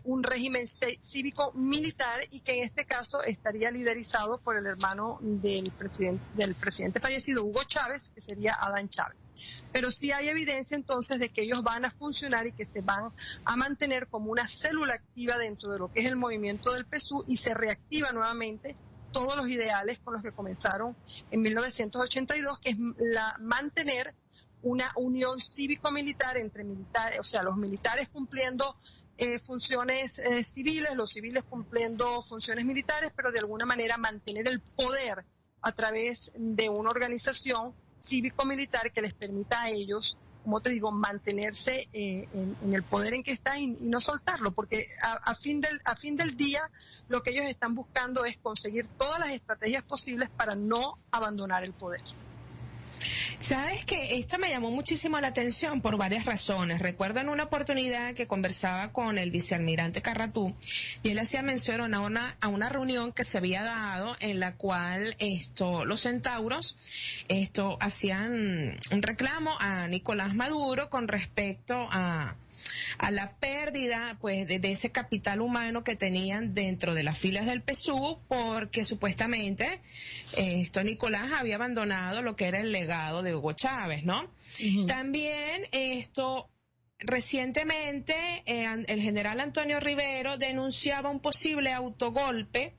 un régimen cívico-militar, y que en este caso estaría liderizado por el hermano del presidente fallecido, Hugo Chávez, que sería Adán Chávez. Pero sí hay evidencia entonces de que ellos van a funcionar y que se van a mantener como una célula activa dentro de lo que es el movimiento del PSUV, y se reactiva nuevamente todos los ideales con los que comenzaron en 1982, que es mantener una unión cívico-militar entre militares, o sea, los militares cumpliendo funciones civiles, los civiles cumpliendo funciones militares, pero de alguna manera mantener el poder a través de una organización cívico-militar que les permita a ellos, como te digo, mantenerse en el poder en que están y no soltarlo, porque a fin del día lo que ellos están buscando es conseguir todas las estrategias posibles para no abandonar el poder. Sabes que esto me llamó muchísimo la atención por varias razones. Recuerdo en una oportunidad que conversaba con el vicealmirante Carratú, y él hacía mención a una reunión que se había dado en la cual los centauros hacían un reclamo a Nicolás Maduro con respecto a la pérdida pues de ese capital humano que tenían dentro de las filas del PSUV, porque supuestamente Nicolás había abandonado lo que era el legado de Hugo Chávez, ¿no? Uh-huh. También recientemente el general Antonio Rivero denunciaba un posible autogolpe.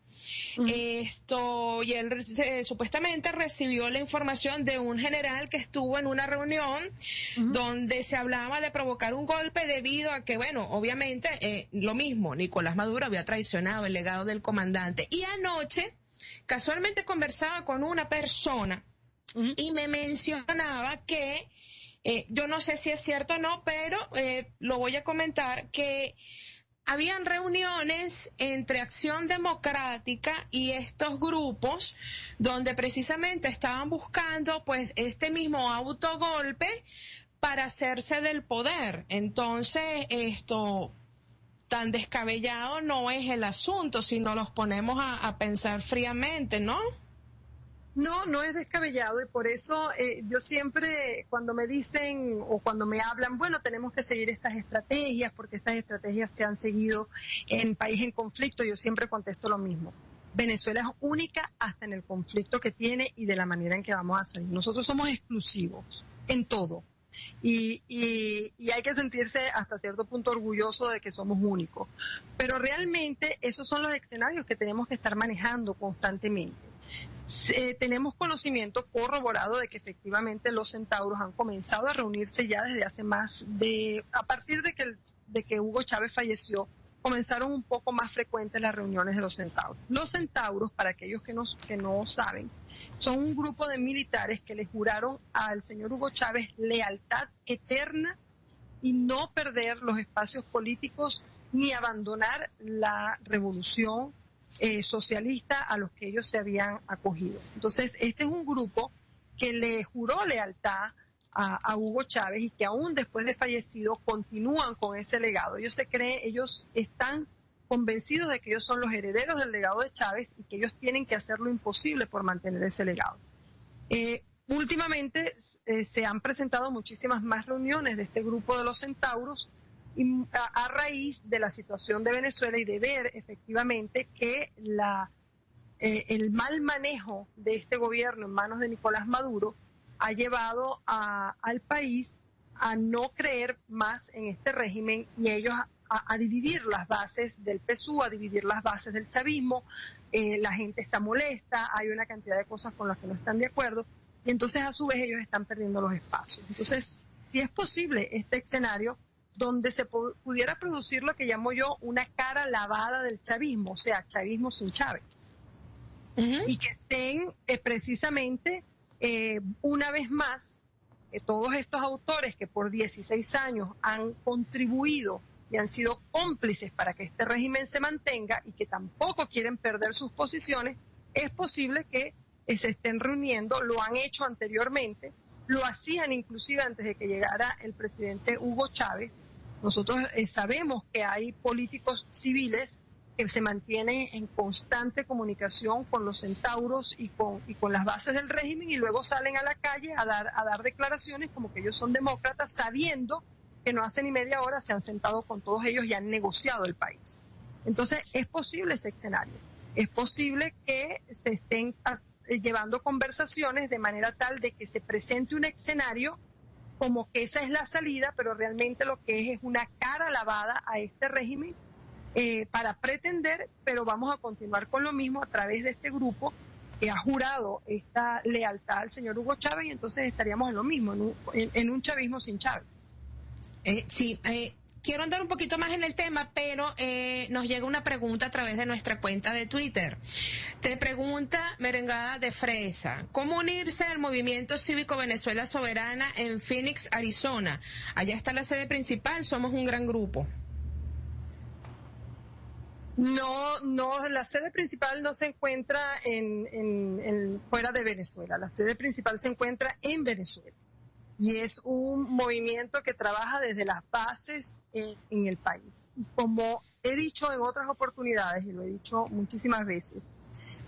Uh-huh. Y él supuestamente recibió la información de un general que estuvo en una reunión, uh-huh, donde se hablaba de provocar un golpe debido a que, bueno, obviamente lo mismo, Nicolás Maduro había traicionado el legado del comandante. Y anoche casualmente conversaba con una persona, uh-huh, y me mencionaba que yo no sé si es cierto o no, pero lo voy a comentar, que habían reuniones entre Acción Democrática y estos grupos donde precisamente estaban buscando pues este mismo autogolpe para hacerse del poder. Entonces, tan descabellado no es el asunto si nos los ponemos a pensar fríamente, ¿no? No, no es descabellado, y por eso yo siempre, cuando me dicen o cuando me hablan, bueno, tenemos que seguir estas estrategias porque estas estrategias se han seguido en país en conflicto, yo siempre contesto lo mismo. Venezuela es única hasta en el conflicto que tiene y de la manera en que vamos a salir. Nosotros somos exclusivos en todo, y hay que sentirse hasta cierto punto orgulloso de que somos únicos. Pero realmente esos son los escenarios que tenemos que estar manejando constantemente. Tenemos conocimiento corroborado de que efectivamente los centauros han comenzado a reunirse ya desde hace a partir de que Hugo Chávez falleció, comenzaron un poco más frecuentes las reuniones de los centauros. Los centauros, para aquellos que no saben, son un grupo de militares que le juraron al señor Hugo Chávez lealtad eterna y no perder los espacios políticos ni abandonar la revolución socialista a los que ellos se habían acogido. Entonces, este es un grupo que le juró lealtad a Hugo Chávez y que aún después de fallecido continúan con ese legado. Ellos están convencidos de que ellos son los herederos del legado de Chávez y que ellos tienen que hacer lo imposible por mantener ese legado. Últimamente se han presentado muchísimas más reuniones de este grupo de los centauros, y a raíz de la situación de Venezuela y de ver efectivamente que el mal manejo de este gobierno en manos de Nicolás Maduro ha llevado al país a no creer más en este régimen y ellos a dividir las bases del PSUV, a dividir las bases del chavismo. La gente está molesta, hay una cantidad de cosas con las que no están de acuerdo y entonces a su vez ellos están perdiendo los espacios. Entonces, si es posible este escenario donde se pudiera producir lo que llamo yo una cara lavada del chavismo, o sea, chavismo sin Chávez, y que estén precisamente una vez más todos estos autores que por 16 años han contribuido y han sido cómplices para que este régimen se mantenga y que tampoco quieren perder sus posiciones, es posible que se estén reuniendo, lo han hecho anteriormente, lo hacían inclusive antes de que llegara el presidente Hugo Chávez. Nosotros sabemos que hay políticos civiles que se mantienen en constante comunicación con los centauros y con las bases del régimen y luego salen a la calle a dar declaraciones como que ellos son demócratas, sabiendo que no hace ni media hora se han sentado con todos ellos y han negociado el país. Entonces, es posible ese escenario. Es posible que se estén llevando conversaciones de manera tal de que se presente un escenario como que esa es la salida, pero realmente lo que es una cara lavada a este régimen para pretender, pero vamos a continuar con lo mismo a través de este grupo que ha jurado esta lealtad al señor Hugo Chávez y entonces estaríamos en lo mismo, en un chavismo sin Chávez. Quiero andar un poquito más en el tema, pero nos llega una pregunta a través de nuestra cuenta de Twitter. Te pregunta Merengada de Fresa, ¿cómo unirse al Movimiento Cívico Venezuela Soberana en Phoenix, Arizona? Allá está la sede principal, somos un gran grupo. No, la sede principal no se encuentra fuera de Venezuela, la sede principal se encuentra en Venezuela. Y es un movimiento que trabaja desde las bases en el país. Y como he dicho en otras oportunidades, y lo he dicho muchísimas veces,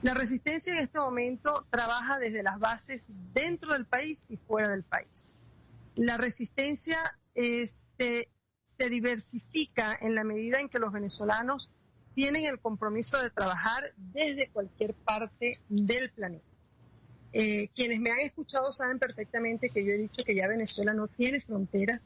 la resistencia en este momento trabaja desde las bases dentro del país y fuera del país. La resistencia se diversifica en la medida en que los venezolanos tienen el compromiso de trabajar desde cualquier parte del planeta. Quienes me han escuchado saben perfectamente que yo he dicho que ya Venezuela no tiene fronteras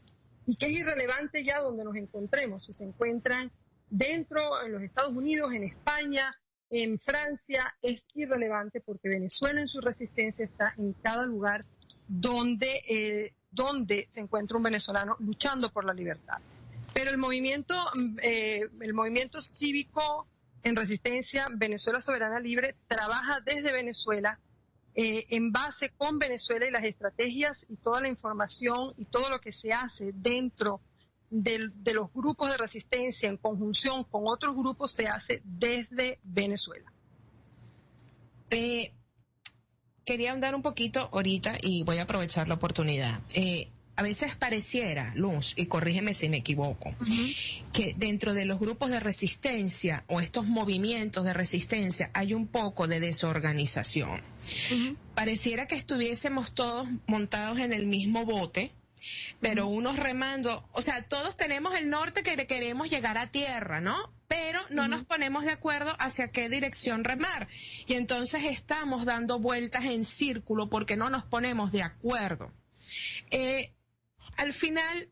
y que es irrelevante ya donde nos encontremos. Si se encuentran dentro, en los Estados Unidos, en España, en Francia, es irrelevante porque Venezuela en su resistencia está en cada lugar donde se encuentra un venezolano luchando por la libertad. Pero el movimiento cívico en resistencia Venezuela Soberana Libre trabaja desde Venezuela en base con Venezuela y las estrategias y toda la información y todo lo que se hace dentro de los grupos de resistencia en conjunción con otros grupos se hace desde Venezuela. Quería andar un poquito ahorita y voy a aprovechar la oportunidad. A veces pareciera, Luz, y corrígeme si me equivoco, que dentro de los grupos de resistencia o estos movimientos de resistencia hay un poco de desorganización. Pareciera que estuviésemos todos montados en el mismo bote, pero unos remando, o sea, todos tenemos el norte que queremos llegar a tierra, ¿no? Pero no nos ponemos de acuerdo hacia qué dirección remar. Y entonces estamos dando vueltas en círculo porque no nos ponemos de acuerdo. Al final,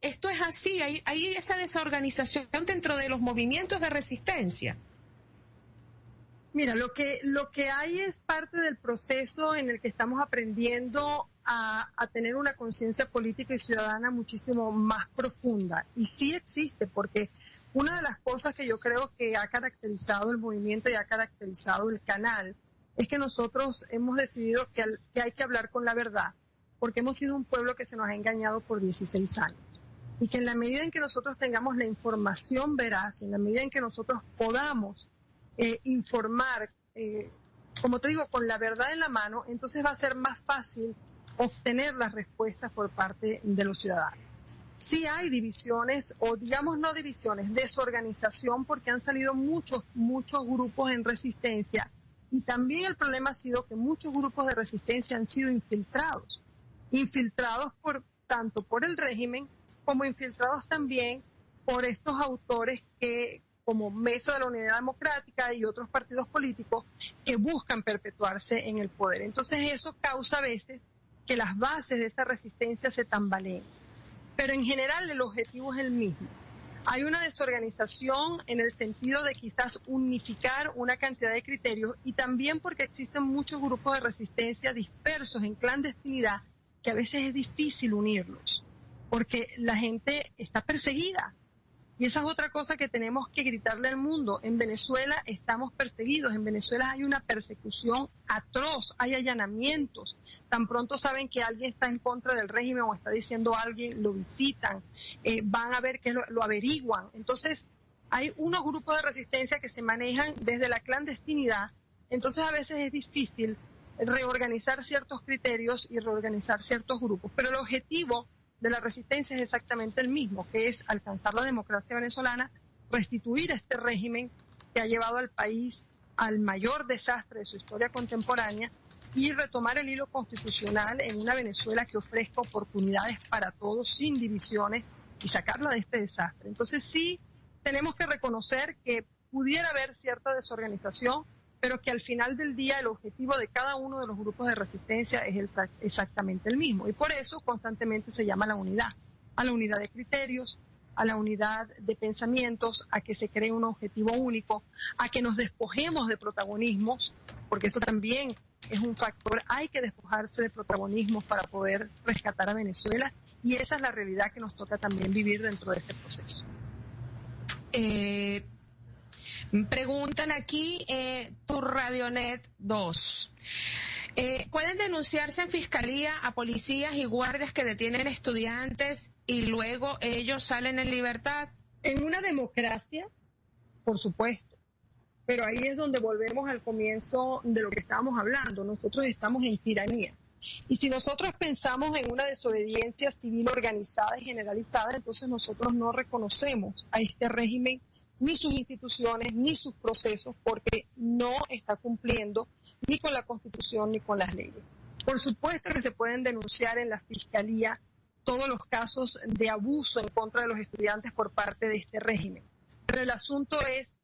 esto es así, hay esa desorganización dentro de los movimientos de resistencia. Mira, lo que hay es parte del proceso en el que estamos aprendiendo a tener una conciencia política y ciudadana muchísimo más profunda. Y sí existe, porque una de las cosas que yo creo que ha caracterizado el movimiento y ha caracterizado el canal es que nosotros hemos decidido que hay que hablar con la verdad, porque hemos sido un pueblo que se nos ha engañado por 16 años. Y que en la medida en que nosotros tengamos la información veraz, en la medida en que nosotros podamos informar, como te digo, con la verdad en la mano, entonces va a ser más fácil obtener las respuestas por parte de los ciudadanos. Sí hay divisiones, o digamos no divisiones, desorganización, porque han salido muchos grupos en resistencia. Y también el problema ha sido que muchos grupos de resistencia han sido infiltrados tanto por el régimen como infiltrados también por estos autores que, como Mesa de la Unidad Democrática y otros partidos políticos que buscan perpetuarse en el poder. Entonces eso causa a veces que las bases de esa resistencia se tambaleen. pero en general el objetivo es el mismo. Hay una desorganización en el sentido de quizás unificar una cantidad de criterios y también porque existen muchos grupos de resistencia dispersos en clandestinidad que a veces es difícil unirlos, porque la gente está perseguida. Y esa es otra cosa que tenemos que gritarle al mundo. En Venezuela estamos perseguidos, en Venezuela hay una persecución atroz, hay allanamientos. Tan pronto saben que alguien está en contra del régimen o está diciendo a alguien, lo visitan, van a ver que lo averiguan. Entonces, hay unos grupos de resistencia que se manejan desde la clandestinidad, entonces a veces es difícil reorganizar ciertos criterios y reorganizar ciertos grupos. Pero el objetivo de la resistencia es exactamente el mismo, que es alcanzar la democracia venezolana, restituir este régimen que ha llevado al país al mayor desastre de su historia contemporánea y retomar el hilo constitucional en una Venezuela que ofrezca oportunidades para todos sin divisiones y sacarla de este desastre. Entonces sí tenemos que reconocer que pudiera haber cierta desorganización, pero que al final del día el objetivo de cada uno de los grupos de resistencia es exactamente el mismo. Y por eso constantemente se llama a la unidad de criterios, a la unidad de pensamientos, a que se cree un objetivo único, a que nos despojemos de protagonismos, porque eso también es un factor. Hay que despojarse de protagonismos para poder rescatar a Venezuela, y esa es la realidad que nos toca también vivir dentro de este proceso. Preguntan aquí, tu Radionet 2. ¿Pueden denunciarse en fiscalía a policías y guardias que detienen estudiantes y luego ellos salen en libertad? En una democracia, por supuesto, pero ahí es donde volvemos al comienzo de lo que estábamos hablando. Nosotros estamos en tiranía. Y si nosotros pensamos en una desobediencia civil organizada y generalizada, entonces nosotros no reconocemos a este régimen, ni sus instituciones, ni sus procesos, porque no está cumpliendo ni con la Constitución ni con las leyes. Por supuesto que se pueden denunciar en la Fiscalía todos los casos de abuso en contra de los estudiantes por parte de este régimen. Pero el asunto es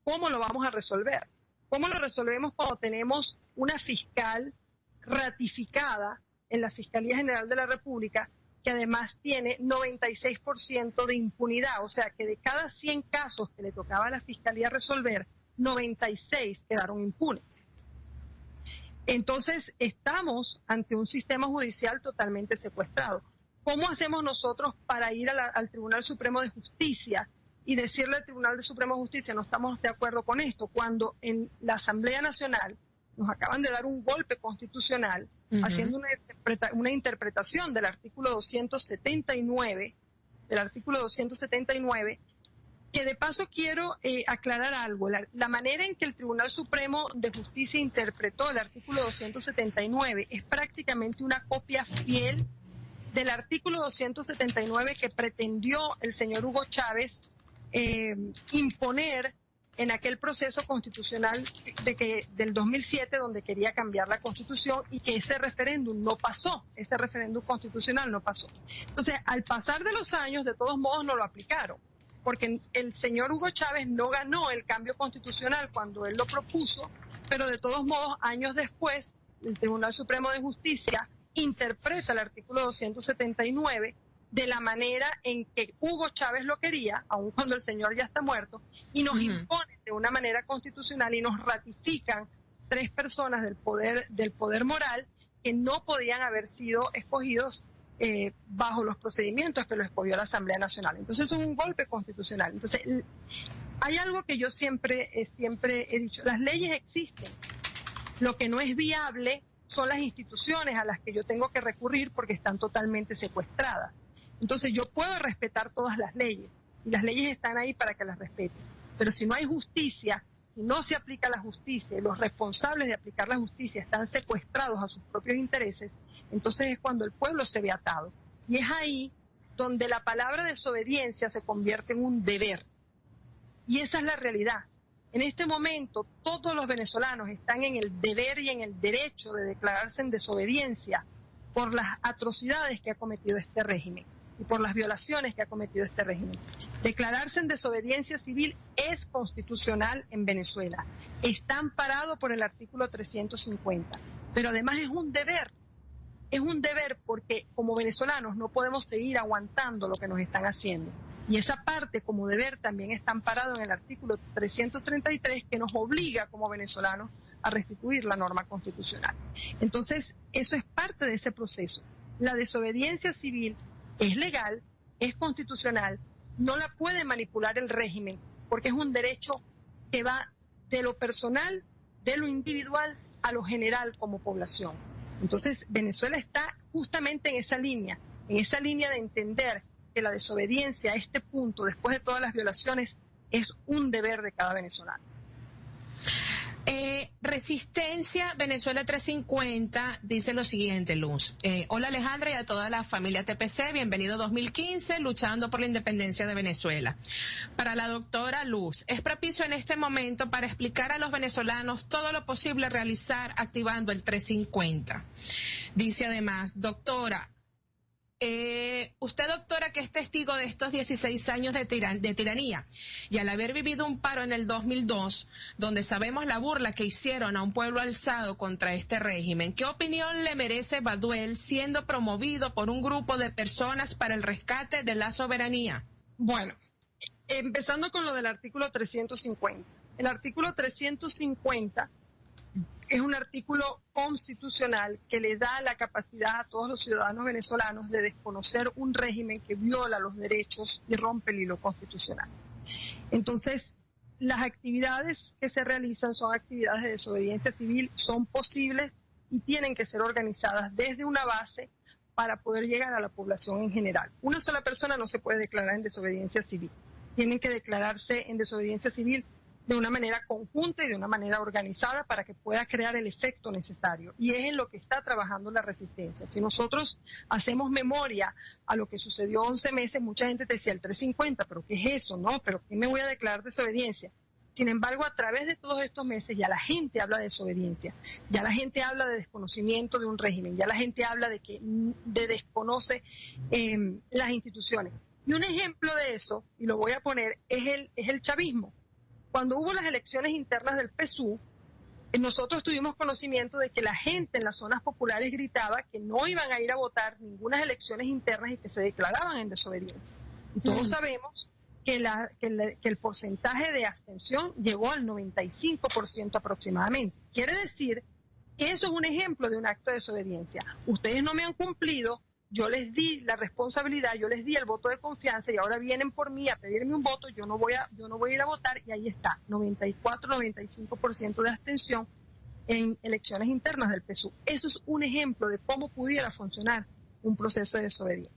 cómo lo vamos a resolver. ¿Cómo lo resolvemos cuando tenemos una fiscal ratificada en la Fiscalía General de la República, que además tiene 96% de impunidad? O sea que de cada 100 casos que le tocaba a la Fiscalía resolver, 96 quedaron impunes. Entonces estamos ante un sistema judicial totalmente secuestrado. ¿Cómo hacemos nosotros para ir al Tribunal Supremo de Justicia y decirle al Tribunal Supremo de Justicia no estamos de acuerdo con esto, cuando en la Asamblea Nacional nos acaban de dar un golpe constitucional haciendo una interpretación del artículo 279, que de paso quiero aclarar algo. La manera en que el Tribunal Supremo de Justicia interpretó el artículo 279 es prácticamente una copia fiel del artículo 279 que pretendió el señor Hugo Chávez imponer en aquel proceso constitucional del 2007, donde quería cambiar la Constitución, y que ese referéndum no pasó, ese referéndum constitucional no pasó. Entonces, al pasar de los años, de todos modos no lo aplicaron, porque el señor Hugo Chávez no ganó el cambio constitucional cuando él lo propuso, pero de todos modos, años después, el Tribunal Supremo de Justicia interpreta el artículo 279 de la manera en que Hugo Chávez lo quería, aun cuando el señor ya está muerto, y nos impone de una manera constitucional y nos ratifican 3 personas del poder moral que no podían haber sido escogidos bajo los procedimientos que lo escogió la Asamblea Nacional. Entonces eso es un golpe constitucional. Entonces hay algo que yo siempre he dicho: las leyes existen, lo que no es viable son las instituciones a las que yo tengo que recurrir porque están totalmente secuestradas. Entonces yo puedo respetar todas las leyes, y las leyes están ahí para que las respeten. Pero si no hay justicia, si no se aplica la justicia y los responsables de aplicar la justicia están secuestrados a sus propios intereses, entonces es cuando el pueblo se ve atado. Y es ahí donde la palabra desobediencia se convierte en un deber. Y esa es la realidad. En este momento todos los venezolanos están en el deber y en el derecho de declararse en desobediencia por las atrocidades que ha cometido este régimen y por las violaciones que ha cometido este régimen. Declararse en desobediencia civil es constitucional en Venezuela. Está amparado por el artículo 350, pero además es un deber. es un deber porque como venezolanos no podemos seguir aguantando lo que nos están haciendo. Y esa parte como deber también está amparado en el artículo 333 que nos obliga como venezolanos a restituir la norma constitucional. Entonces, eso es parte de ese proceso. La desobediencia civil es legal, es constitucional, no la puede manipular el régimen, porque es un derecho que va de lo personal, de lo individual, a lo general como población. Entonces, Venezuela está justamente en esa línea de entender que la desobediencia a este punto, después de todas las violaciones, es un deber de cada venezolano. Resistencia Venezuela 350 dice lo siguiente, Luz. Hola Alejandra y a toda la familia TPC, bienvenido 2015, luchando por la independencia de Venezuela. Para la doctora Luz, es propicio en este momento para explicar a los venezolanos todo lo posible realizar activando el 350. Dice además, doctora, usted, doctora, que es testigo de estos 16 años de tiranía y al haber vivido un paro en el 2002, donde sabemos la burla que hicieron a un pueblo alzado contra este régimen, ¿qué opinión le merece Baduel siendo promovido por un grupo de personas para el rescate de la soberanía? Bueno, empezando con lo del artículo 350. El artículo 350 es un artículo constitucional que le da la capacidad a todos los ciudadanos venezolanos de desconocer un régimen que viola los derechos y rompe el hilo constitucional. Entonces, las actividades que se realizan son actividades de desobediencia civil, son posibles y tienen que ser organizadas desde una base para poder llegar a la población en general. Una sola persona no se puede declarar en desobediencia civil. Tienen que declararse en desobediencia civil de una manera conjunta y de una manera organizada para que pueda crear el efecto necesario. Y es en lo que está trabajando la resistencia. Si nosotros hacemos memoria a lo que sucedió 11 meses, mucha gente te decía el 350, pero ¿qué es eso? No, pero ¿qué me voy a declarar desobediencia? Sin embargo, a través de todos estos meses ya la gente habla de desobediencia, ya la gente habla de desconocimiento de un régimen, ya la gente habla de que desconoce las instituciones. Y un ejemplo de eso, y lo voy a poner, es el chavismo. Cuando hubo las elecciones internas del PSUV, nosotros tuvimos conocimiento de que la gente en las zonas populares gritaba que no iban a ir a votar ninguna elecciones internas y que se declaraban en desobediencia. Y todos sabemos que el porcentaje de abstención llegó al 95% aproximadamente. Quiere decir que eso es un ejemplo de un acto de desobediencia. Ustedes no me han cumplido, yo les di la responsabilidad, yo les di el voto de confianza y ahora vienen por mí a pedirme un voto, yo no voy a ir a votar y ahí está, 94-95% de abstención en elecciones internas del PSUV. Eso es un ejemplo de cómo pudiera funcionar un proceso de desobediencia.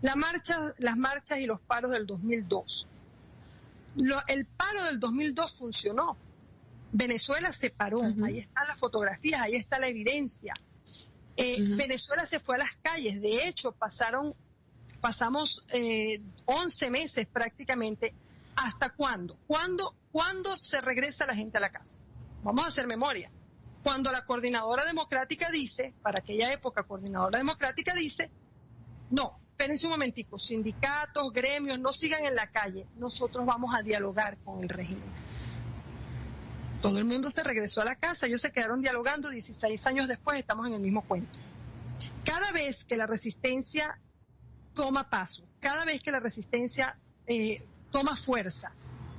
Las marchas y los paros del 2002. El paro del 2002 funcionó. Venezuela se paró, ahí están las fotografías, ahí está la evidencia. Venezuela se fue a las calles, de hecho pasamos 11 meses prácticamente. ¿Hasta cuándo? ¿Cuándo se regresa la gente a la casa? Vamos a hacer memoria. Cuando la Coordinadora Democrática dice, para aquella época Coordinadora Democrática dice, no, espérense un momentico, sindicatos, gremios, no sigan en la calle, nosotros vamos a dialogar con el régimen. Todo el mundo se regresó a la casa, ellos se quedaron dialogando, 16 años después estamos en el mismo cuento. Cada vez que la resistencia toma paso, cada vez que la resistencia toma fuerza,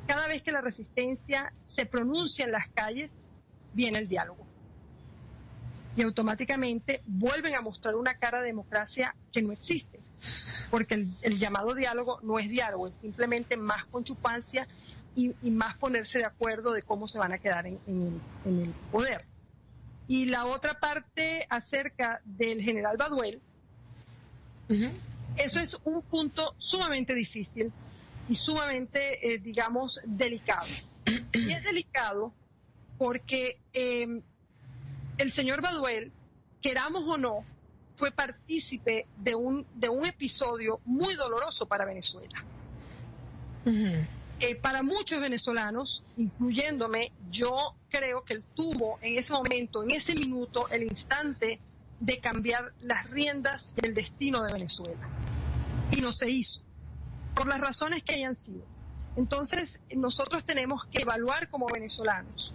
cada vez que la resistencia se pronuncia en las calles, viene el diálogo. Y automáticamente vuelven a mostrar una cara de democracia que no existe, porque el llamado diálogo no es diálogo, es simplemente más conchupancia y más ponerse de acuerdo de cómo se van a quedar en el poder. Y la otra parte acerca del general Baduel, eso es un punto sumamente difícil y sumamente, digamos, delicado. Y es delicado porque el señor Baduel, queramos o no, fue partícipe de un episodio muy doloroso para Venezuela. Para muchos venezolanos, incluyéndome, yo creo que él tuvo en ese momento, en ese minuto, el instante de cambiar las riendas del destino de Venezuela. Y no se hizo, por las razones que hayan sido. Entonces, nosotros tenemos que evaluar como venezolanos.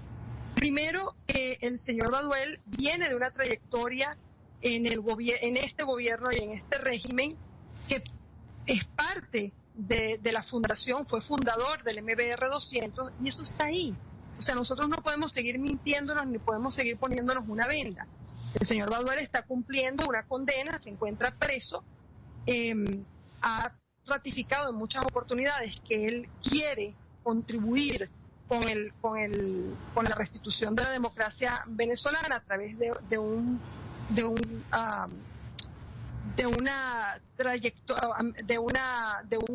Primero, el señor Baduel viene de una trayectoria en este gobierno y en este régimen, que es parte de la fundación, fue fundador del MBR 200, y eso está ahí. O sea, nosotros no podemos seguir mintiéndonos ni podemos seguir poniéndonos una venda. El señor Baduel está cumpliendo una condena, se encuentra preso, ha ratificado en muchas oportunidades que él quiere contribuir con la restitución de la democracia venezolana a través de un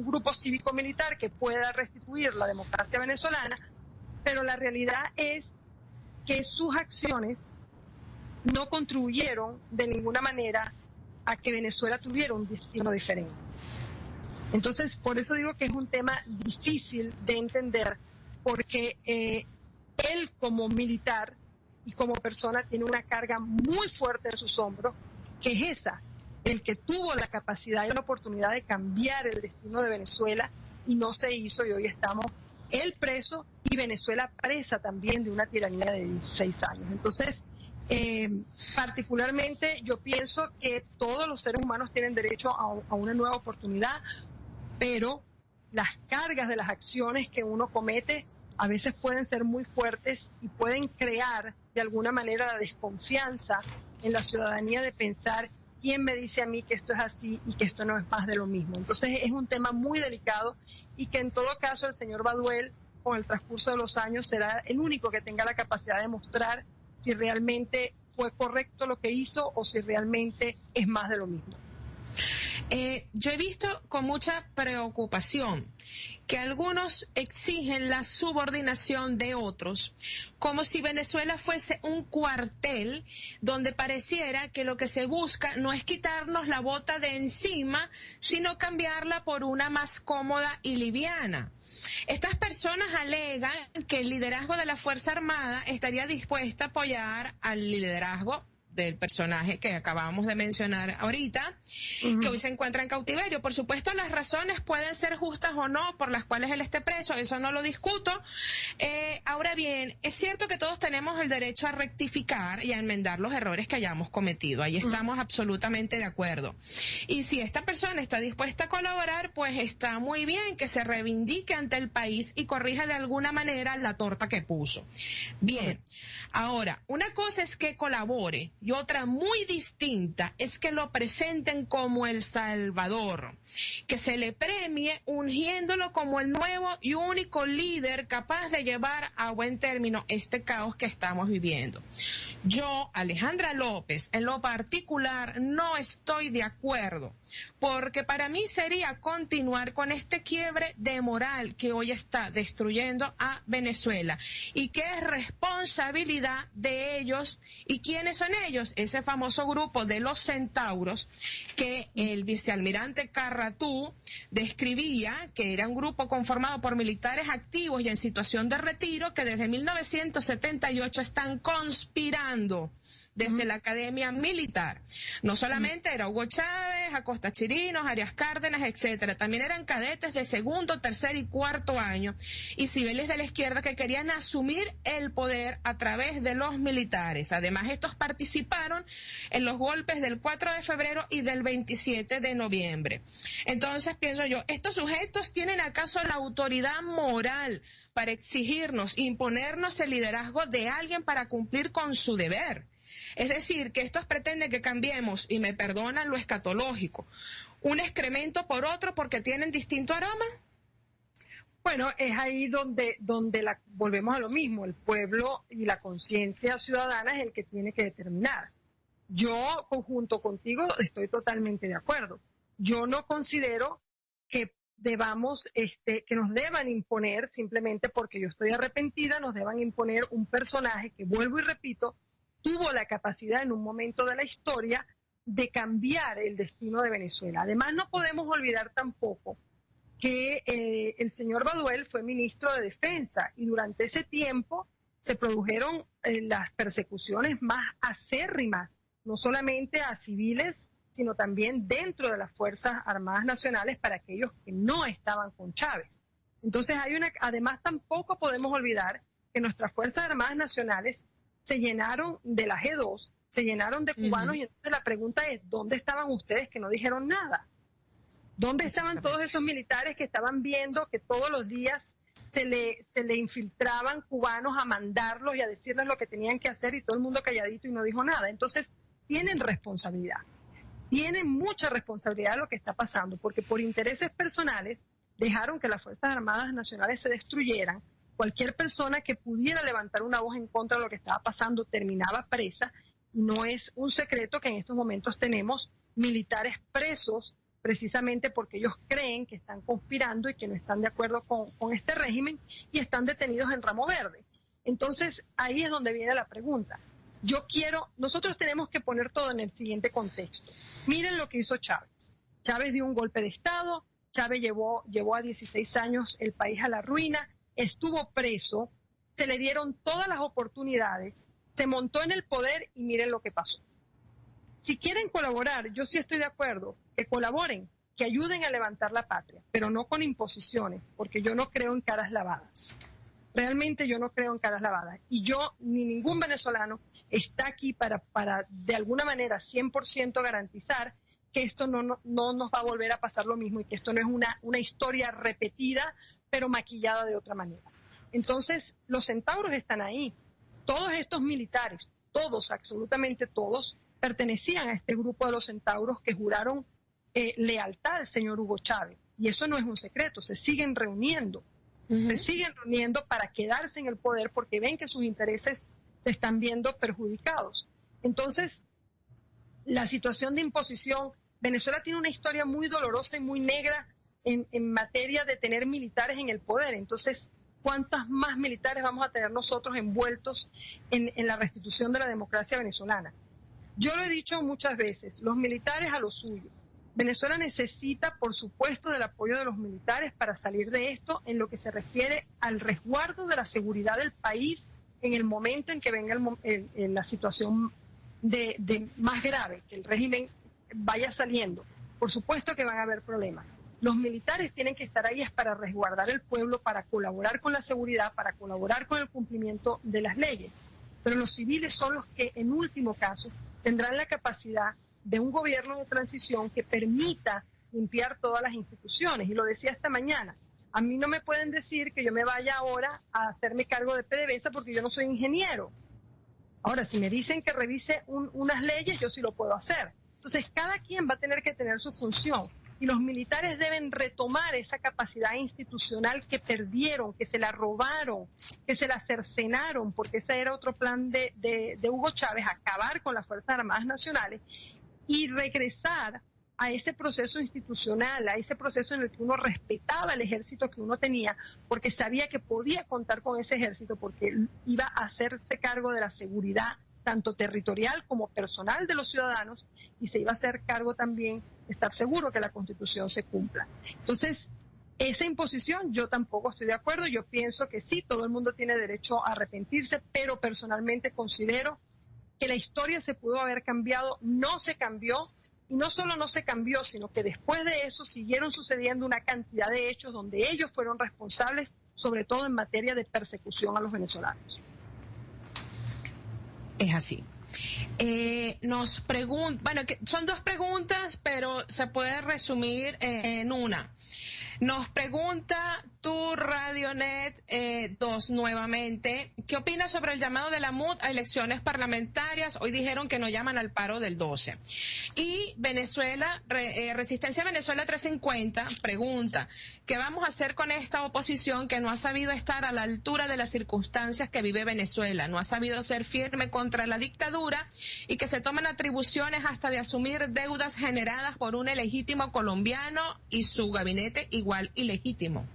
grupo cívico-militar que pueda restituir la democracia venezolana, pero la realidad es que sus acciones no contribuyeron de ninguna manera a que Venezuela tuviera un destino diferente. Entonces, por eso digo que es un tema difícil de entender, porque él como militar y como persona tiene una carga muy fuerte en sus hombros, que es esa, el que tuvo la capacidad y la oportunidad de cambiar el destino de Venezuela y no se hizo, y hoy estamos él preso y Venezuela presa también de una tiranía de 16 años. Entonces, particularmente yo pienso que todos los seres humanos tienen derecho a una nueva oportunidad, pero las cargas de las acciones que uno comete a veces pueden ser muy fuertes y pueden crear de alguna manera la desconfianza en la ciudadanía de pensar quién me dice a mí que esto es así y que esto no es más de lo mismo. Entonces es un tema muy delicado y que en todo caso el señor Baduel, con el transcurso de los años, será el único que tenga la capacidad de mostrar si realmente fue correcto lo que hizo o si realmente es más de lo mismo. Yo he visto con mucha preocupación que algunos exigen la subordinación de otros, como si Venezuela fuese un cuartel donde pareciera que lo que se busca no es quitarnos la bota de encima, sino cambiarla por una más cómoda y liviana. Estas personas alegan que el liderazgo de la Fuerza Armada estaría dispuesta a apoyar al liderazgo del personaje que acabamos de mencionar ahorita, que hoy se encuentra en cautiverio. Por supuesto, las razones pueden ser justas o no por las cuales él esté preso, eso no lo discuto. Ahora bien, es cierto que todos tenemos el derecho a rectificar y a enmendar los errores que hayamos cometido. Ahí estamos absolutamente de acuerdo. Y si esta persona está dispuesta a colaborar, pues está muy bien que se reivindique ante el país y corrija de alguna manera la torta que puso. Bien. Ahora, una cosa es que colabore y otra muy distinta es que lo presenten como el Salvador, que se le premie ungiéndolo como el nuevo y único líder capaz de llevar a buen término este caos que estamos viviendo. Yo, Alejandra López, en lo particular, no estoy de acuerdo, porque para mí sería continuar con este quiebre de moral que hoy está destruyendo a Venezuela y que es responsabilidad de ellos. ¿Y quiénes son ellos? Ese famoso grupo de los centauros que el vicealmirante Carratú describía, que era un grupo conformado por militares activos y en situación de retiro que desde 1978 están conspirando desde la Academia Militar. No solamente era Hugo Chávez, Acosta Chirinos, Arias Cárdenas, etcétera. También eran cadetes de segundo, tercer y cuarto año y civiles de la izquierda que querían asumir el poder a través de los militares. Además, estos participaron en los golpes del 4 de febrero y del 27 de noviembre. Entonces, pienso yo, ¿estos sujetos tienen acaso la autoridad moral para exigirnos, imponernos el liderazgo de alguien para cumplir con su deber? Es decir, que estos pretenden que cambiemos, y me perdonan lo escatológico, un excremento por otro porque tienen distinto aroma. Bueno, es ahí donde volvemos a lo mismo, el pueblo y la conciencia ciudadana es el que tiene que determinar. Yo, junto contigo, estoy totalmente de acuerdo. Yo no considero que que nos deban imponer, simplemente porque yo estoy arrepentida, nos deban imponer un personaje que, vuelvo y repito, tuvo la capacidad en un momento de la historia de cambiar el destino de Venezuela. Además, no podemos olvidar tampoco que el señor Baduel fue ministro de Defensa y durante ese tiempo se produjeron las persecuciones más acérrimas, no solamente a civiles, sino también dentro de las Fuerzas Armadas Nacionales para aquellos que no estaban con Chávez. Entonces, además tampoco podemos olvidar que nuestras Fuerzas Armadas Nacionales se llenaron de la G2 se llenaron de cubanos y entonces la pregunta es, ¿dónde estaban ustedes que no dijeron nada? ¿Dónde estaban todos esos militares que estaban viendo que todos los días se le infiltraban cubanos a mandarlos y a decirles lo que tenían que hacer y todo el mundo calladito y no dijo nada? Entonces, tienen responsabilidad. Tienen mucha responsabilidad de lo que está pasando, porque por intereses personales dejaron que las Fuerzas Armadas Nacionales se destruyeran. Cualquier persona que pudiera levantar una voz en contra de lo que estaba pasando terminaba presa. No es un secreto que en estos momentos tenemos militares presos precisamente porque ellos creen que están conspirando y que no están de acuerdo con este régimen y están detenidos en Ramo Verde. Entonces, ahí es donde viene la pregunta. Nosotros tenemos que poner todo en el siguiente contexto. Miren lo que hizo Chávez. Chávez dio un golpe de Estado, Chávez llevó a 16 años el país a la ruina, estuvo preso, se le dieron todas las oportunidades, se montó en el poder y miren lo que pasó. Si quieren colaborar, yo sí estoy de acuerdo, que colaboren, que ayuden a levantar la patria, pero no con imposiciones, porque yo no creo en caras lavadas. Realmente yo no creo en caras lavadas. Y yo, ni ningún venezolano, está aquí para de alguna manera 100% garantizar que esto no nos va a volver a pasar lo mismo y que esto no es una historia repetida, pero maquillada de otra manera. Entonces, los centauros están ahí. Todos estos militares, todos, absolutamente todos, pertenecían a este grupo de los centauros que juraron lealtad al señor Hugo Chávez. Y eso no es un secreto, se siguen reuniendo. Se siguen reuniendo para quedarse en el poder porque ven que sus intereses se están viendo perjudicados. Entonces, la situación de imposición, Venezuela tiene una historia muy dolorosa y muy negra en materia de tener militares en el poder. Entonces, ¿cuántas más militares vamos a tener nosotros envueltos en la restitución de la democracia venezolana? Yo lo he dicho muchas veces, los militares a lo suyo. Venezuela necesita, por supuesto, del apoyo de los militares para salir de esto en lo que se refiere al resguardo de la seguridad del país en el momento en que venga la situación de más grave, que el régimen vaya saliendo. Por supuesto que van a haber problemas. Los militares tienen que estar ahí es para resguardar el pueblo, para colaborar con la seguridad, para colaborar con el cumplimiento de las leyes. Pero los civiles son los que, en último caso, tendrán la capacidad de un gobierno de transición que permita limpiar todas las instituciones. Y lo decía esta mañana, a mí no me pueden decir que yo me vaya ahora a hacerme cargo de PDVSA porque yo no soy ingeniero. Ahora, si me dicen que revise unas leyes, yo sí lo puedo hacer. Entonces, cada quien va a tener que tener su función. Y los militares deben retomar esa capacidad institucional que perdieron, que se la robaron, que se la cercenaron, porque ese era otro plan de Hugo Chávez, acabar con las Fuerzas Armadas Nacionales y regresar a ese proceso institucional, a ese proceso en el que uno respetaba el ejército que uno tenía, porque sabía que podía contar con ese ejército, porque iba a hacerse cargo de la seguridad, tanto territorial como personal de los ciudadanos, y se iba a hacer cargo también de estar seguro que la Constitución se cumpla. Entonces, esa imposición yo tampoco estoy de acuerdo. Yo pienso que sí, todo el mundo tiene derecho a arrepentirse, pero personalmente considero que la historia se pudo haber cambiado, no se cambió, y no solo no se cambió, sino que después de eso siguieron sucediendo una cantidad de hechos donde ellos fueron responsables, sobre todo en materia de persecución a los venezolanos. Es así. Nos preguntan, bueno, que son dos preguntas, pero se puede resumir en una. Nos pregunta tu Radionet 2 nuevamente, ¿qué opinas sobre el llamado de la MUD a elecciones parlamentarias? Hoy dijeron que no llaman al paro del 12. Y Venezuela, Resistencia Venezuela 350 pregunta, ¿qué vamos a hacer con esta oposición que no ha sabido estar a la altura de las circunstancias que vive Venezuela? No ha sabido ser firme contra la dictadura y que se toman atribuciones hasta de asumir deudas generadas por un ilegítimo colombiano y su gabinete igual ilegítimo.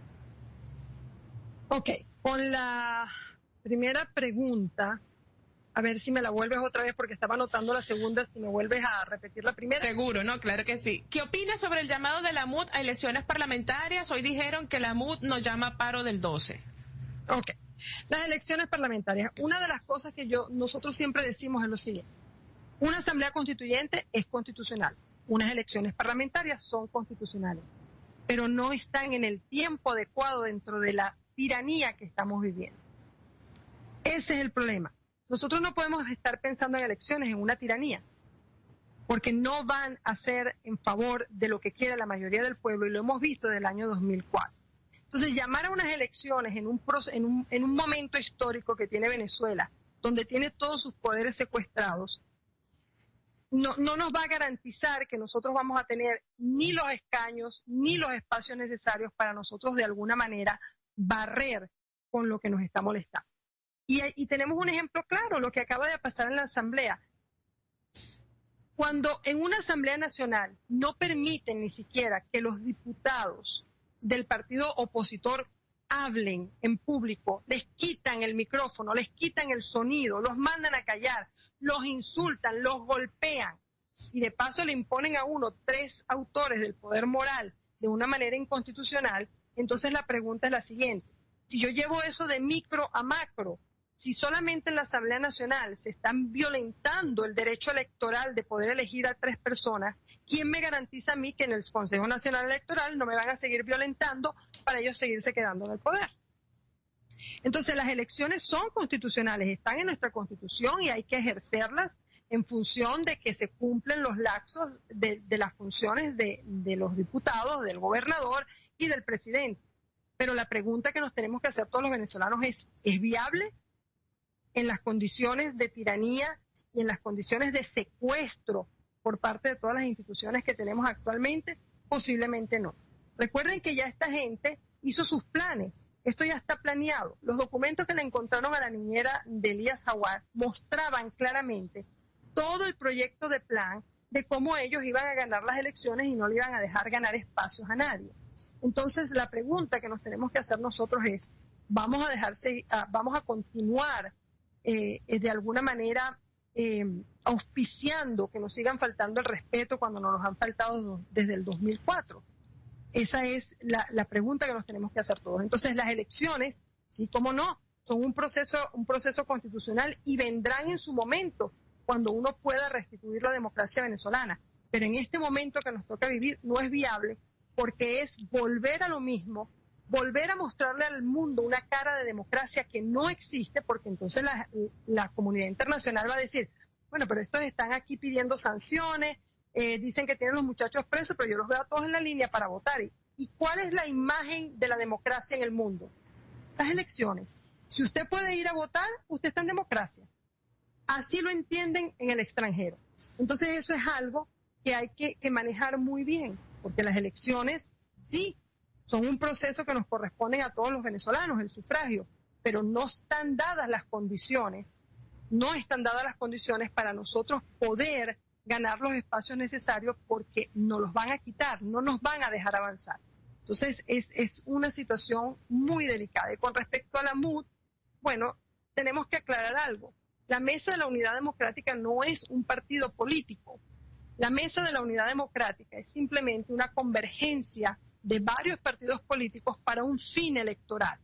Ok, con la primera pregunta, a ver si me la vuelves otra vez porque estaba anotando la segunda, si me vuelves a repetir la primera. Seguro, no, claro que sí. ¿Qué opinas sobre el llamado de la MUD a elecciones parlamentarias? Hoy dijeron que la MUD nos llama a paro del 12. Ok, las elecciones parlamentarias. Una de las cosas que nosotros siempre decimos es lo siguiente. Una asamblea constituyente es constitucional. Unas elecciones parlamentarias son constitucionales, pero no están en el tiempo adecuado dentro de la tiranía que estamos viviendo. Ese es el problema. Nosotros no podemos estar pensando en elecciones en una tiranía, porque no van a ser en favor de lo que quiere la mayoría del pueblo, y lo hemos visto desde el año 2004. Entonces, llamar a unas elecciones en un momento histórico que tiene Venezuela, donde tiene todos sus poderes secuestrados, no nos va a garantizar que nosotros vamos a tener ni los escaños ni los espacios necesarios para nosotros de alguna manera barrer con lo que nos está molestando. Y tenemos un ejemplo claro, lo que acaba de pasar en la Asamblea. Cuando en una Asamblea Nacional no permiten ni siquiera que los diputados del partido opositor hablen en público, les quitan el micrófono, les quitan el sonido, los mandan a callar, los insultan, los golpean y de paso le imponen a uno 3 autores del poder moral de una manera inconstitucional, entonces la pregunta es la siguiente: si yo llevo eso de micro a macro, si solamente en la Asamblea Nacional se están violentando el derecho electoral de poder elegir a 3 personas, ¿quién me garantiza a mí que en el Consejo Nacional Electoral no me van a seguir violentando para ellos seguirse quedando en el poder? Entonces las elecciones son constitucionales, están en nuestra Constitución y hay que ejercerlas en función de que se cumplen los lapsos de las funciones de los diputados, del gobernador y del presidente. Pero la pregunta que nos tenemos que hacer todos los venezolanos ¿es viable? En las condiciones de tiranía y en las condiciones de secuestro por parte de todas las instituciones que tenemos actualmente, posiblemente no. Recuerden que ya esta gente hizo sus planes, esto ya está planeado. Los documentos que le encontraron a la niñera de Elías Jaguar mostraban claramente todo el proyecto de plan de cómo ellos iban a ganar las elecciones y no le iban a dejar ganar espacios a nadie. Entonces la pregunta que nos tenemos que hacer nosotros es, vamos a continuar de alguna manera auspiciando que nos sigan faltando el respeto cuando nos han faltado desde el 2004. Esa es la pregunta que nos tenemos que hacer todos. Entonces las elecciones, sí, cómo no, son un proceso constitucional y vendrán en su momento cuando uno pueda restituir la democracia venezolana. Pero en este momento que nos toca vivir no es viable, porque es volver a lo mismo, volver a mostrarle al mundo una cara de democracia que no existe, porque entonces la comunidad internacional va a decir, bueno, pero estos están aquí pidiendo sanciones, dicen que tienen los muchachos presos, pero yo los veo a todos en la línea para votar. ¿Y cuál es la imagen de la democracia en el mundo? Las elecciones. Si usted puede ir a votar, usted está en democracia. Así lo entienden en el extranjero. Entonces eso es algo que hay que manejar muy bien, porque las elecciones, sí, son un proceso que nos corresponde a todos los venezolanos, el sufragio, pero no están dadas las condiciones para nosotros poder ganar los espacios necesarios, porque nos los van a quitar, no nos van a dejar avanzar. Entonces es una situación muy delicada. Y con respecto a la MUD, bueno, tenemos que aclarar algo. La Mesa de la Unidad Democrática no es un partido político. La Mesa de la Unidad Democrática es simplemente una convergencia de varios partidos políticos para un fin electoral.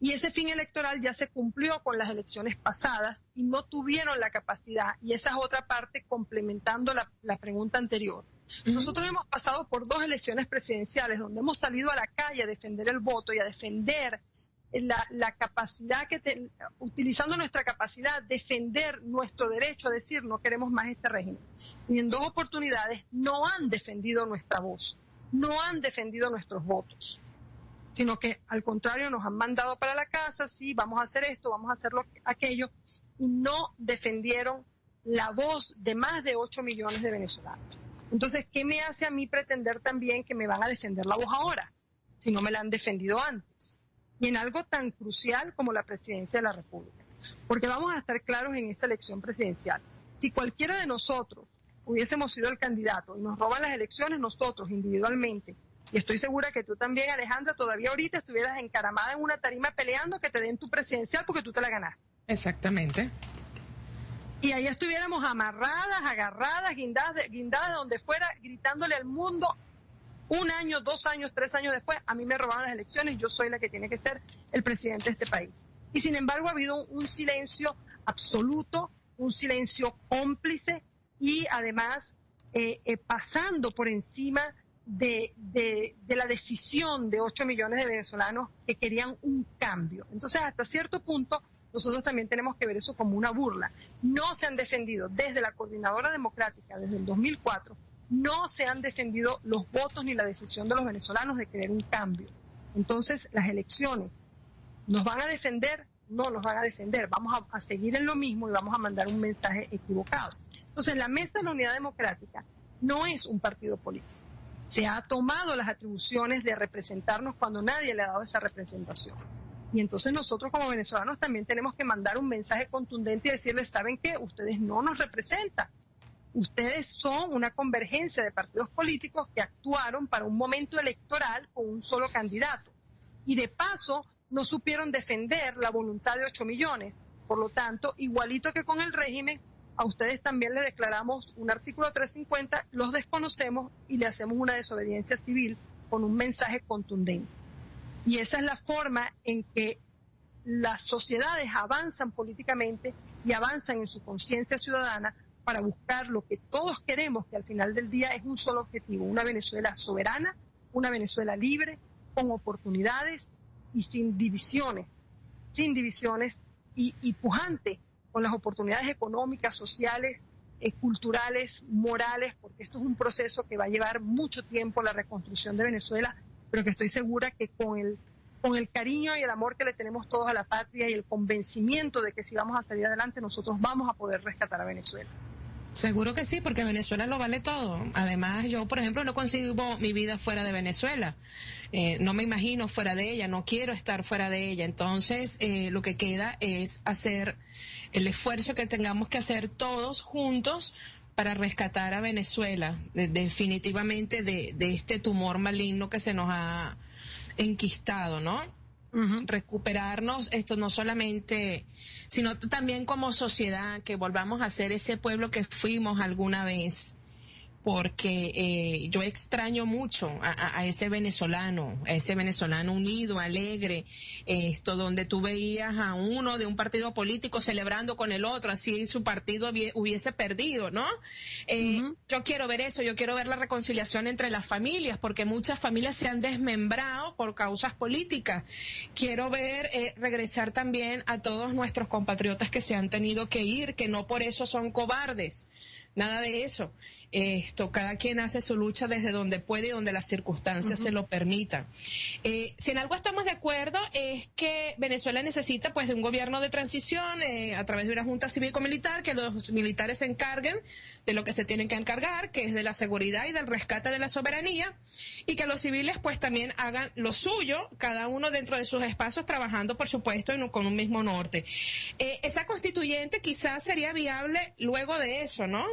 Y ese fin electoral ya se cumplió con las elecciones pasadas y no tuvieron la capacidad, y esa es otra parte complementando la pregunta anterior. Nosotros hemos pasado por 2 elecciones presidenciales donde hemos salido a la calle a defender el voto y a defender la capacidad utilizando nuestra capacidad, defender nuestro derecho a decir no queremos más este régimen. Y en 2 oportunidades no han defendido nuestra voz, no han defendido nuestros votos, sino que al contrario nos han mandado para la casa, sí, vamos a hacer esto, vamos a hacer aquello, y no defendieron la voz de más de 8 millones de venezolanos. Entonces, ¿qué me hace a mí pretender también que me van a defender la voz ahora, si no me la han defendido antes? Y en algo tan crucial como la presidencia de la República. Porque vamos a estar claros en esa elección presidencial. Si cualquiera de nosotros hubiésemos sido el candidato y nos roban las elecciones nosotros individualmente, y estoy segura que tú también, Alejandra, todavía ahorita estuvieras encaramada en una tarima peleando que te den tu presidencial porque tú te la ganaste. Exactamente. Y ahí estuviéramos amarradas, agarradas, guindadas donde fuera, gritándole al mundo 1 año, 2 años, 3 años después, a mí me robaron las elecciones, yo soy la que tiene que ser el presidente de este país. Y sin embargo ha habido un silencio absoluto, un silencio cómplice y además pasando por encima de la decisión de 8 millones de venezolanos que querían un cambio. Entonces, hasta cierto punto, nosotros también tenemos que ver eso como una burla. No se han defendido desde la Coordinadora Democrática, desde el 2004, no se han defendido los votos ni la decisión de los venezolanos de querer un cambio. Entonces, las elecciones, ¿nos van a defender? No nos van a defender. Vamos a seguir en lo mismo y vamos a mandar un mensaje equivocado. Entonces, la Mesa de la Unidad Democrática no es un partido político. Se ha tomado las atribuciones de representarnos cuando nadie le ha dado esa representación. Y entonces nosotros como venezolanos también tenemos que mandar un mensaje contundente y decirles, ¿saben qué? Ustedes no nos representan. Ustedes son una convergencia de partidos políticos que actuaron para un momento electoral con un solo candidato. Y de paso, no supieron defender la voluntad de 8 millones. Por lo tanto, igualito que con el régimen, a ustedes también les declaramos un artículo 350, los desconocemos y le hacemos una desobediencia civil con un mensaje contundente. Y esa es la forma en que las sociedades avanzan políticamente y avanzan en su conciencia ciudadana para buscar lo que todos queremos, que al final del día es un solo objetivo, una Venezuela soberana, una Venezuela libre, con oportunidades y sin divisiones y pujante con las oportunidades económicas, sociales, culturales, morales, porque esto es un proceso que va a llevar mucho tiempo, la reconstrucción de Venezuela, pero que estoy segura que con el cariño y el amor que le tenemos todos a la patria y el convencimiento de que si vamos a salir adelante, nosotros vamos a poder rescatar a Venezuela. Seguro que sí, porque Venezuela lo vale todo. Además, yo, por ejemplo, no concibo mi vida fuera de Venezuela. No me imagino fuera de ella, no quiero estar fuera de ella. Entonces, lo que queda es hacer el esfuerzo que tengamos que hacer todos juntos para rescatar a Venezuela definitivamente de este tumor maligno que se nos ha enquistado, ¿no? Uh-huh. Recuperarnos esto no solamente, sino también como sociedad, que volvamos a ser ese pueblo que fuimos alguna vez, porque yo extraño mucho a ese venezolano unido, alegre, donde tú veías a uno de un partido político celebrando con el otro, así su partido hubiese perdido, ¿no? Uh-huh. Yo quiero ver eso, yo quiero ver la reconciliación entre las familias, porque muchas familias se han desmembrado por causas políticas. Quiero ver regresar también a todos nuestros compatriotas que se han tenido que ir, que no por eso son cobardes. Nada de eso. Cada quien hace su lucha desde donde puede y donde las circunstancias uh-huh. se lo permitan. Si en algo estamos de acuerdo es que Venezuela necesita pues de un gobierno de transición a través de una junta cívico-militar, que los militares se encarguen de lo que se tienen que encargar, que es de la seguridad y del rescate de la soberanía, y que los civiles pues también hagan lo suyo, cada uno dentro de sus espacios, trabajando por supuesto con un mismo norte. Esa constituyente quizás sería viable luego de eso, ¿no?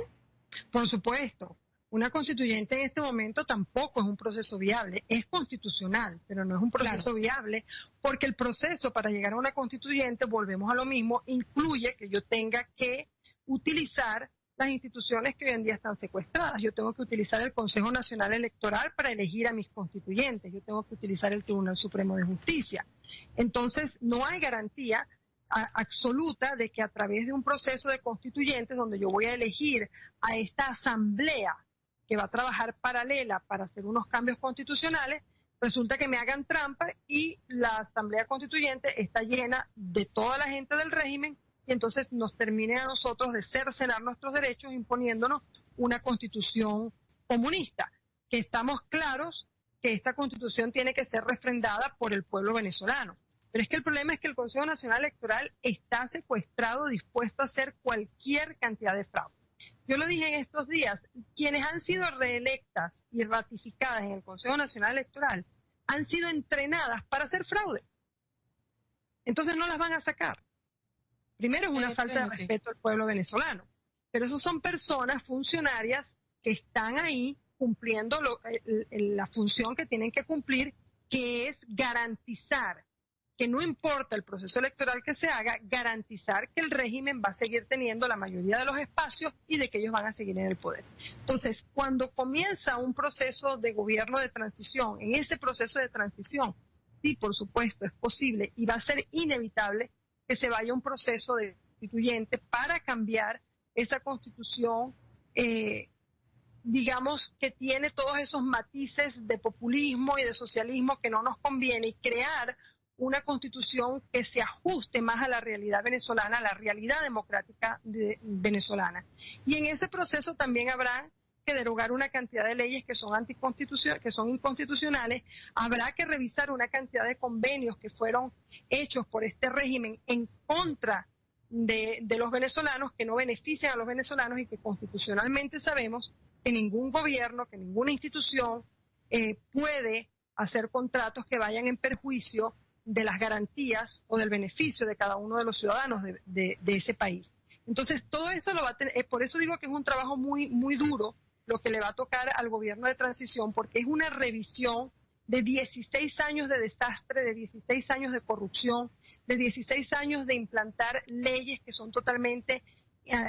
Por supuesto, una constituyente en este momento tampoco es un proceso viable, es constitucional, pero no es un proceso viable, porque el proceso para llegar a una constituyente, volvemos a lo mismo, incluye que yo tenga que utilizar las instituciones que hoy en día están secuestradas. Yo tengo que utilizar el Consejo Nacional Electoral para elegir a mis constituyentes, yo tengo que utilizar el Tribunal Supremo de Justicia. Entonces, no hay garantía absoluta de que a través de un proceso de constituyentes donde yo voy a elegir a esta asamblea que va a trabajar paralela para hacer unos cambios constitucionales, resulta que me hagan trampa y la asamblea constituyente está llena de toda la gente del régimen y entonces nos termine a nosotros de cercenar nuestros derechos imponiéndonos una constitución comunista, que estamos claros que esta constitución tiene que ser refrendada por el pueblo venezolano. Pero es que el problema es que el Consejo Nacional Electoral está secuestrado, dispuesto a hacer cualquier cantidad de fraude. Yo lo dije en estos días, quienes han sido reelectas y ratificadas en el Consejo Nacional Electoral han sido entrenadas para hacer fraude. Entonces no las van a sacar. Primero es una falta de respeto al pueblo venezolano. Pero esos son personas funcionarias que están ahí cumpliendo la función que tienen que cumplir, que es garantizar que no importa el proceso electoral que se haga, garantizar que el régimen va a seguir teniendo la mayoría de los espacios y de que ellos van a seguir en el poder. Entonces, cuando comienza un proceso de gobierno de transición, en ese proceso de transición, sí, por supuesto, es posible y va a ser inevitable que se vaya un proceso de constituyente para cambiar esa constitución, digamos, que tiene todos esos matices de populismo y de socialismo que no nos conviene, y crear una constitución que se ajuste más a la realidad venezolana, a la realidad democrática venezolana. Y en ese proceso también habrá que derogar una cantidad de leyes que son que son inconstitucionales, habrá que revisar una cantidad de convenios que fueron hechos por este régimen en contra de los venezolanos, que no benefician a los venezolanos y que constitucionalmente sabemos que ningún gobierno, que ninguna institución puede hacer contratos que vayan en perjuicio de las garantías o del beneficio de cada uno de los ciudadanos de ese país. Entonces, todo eso lo va a tener, por eso digo que es un trabajo muy, muy duro lo que le va a tocar al gobierno de transición, porque es una revisión de 16 años de desastre, de 16 años de corrupción, de 16 años de implantar leyes que son totalmente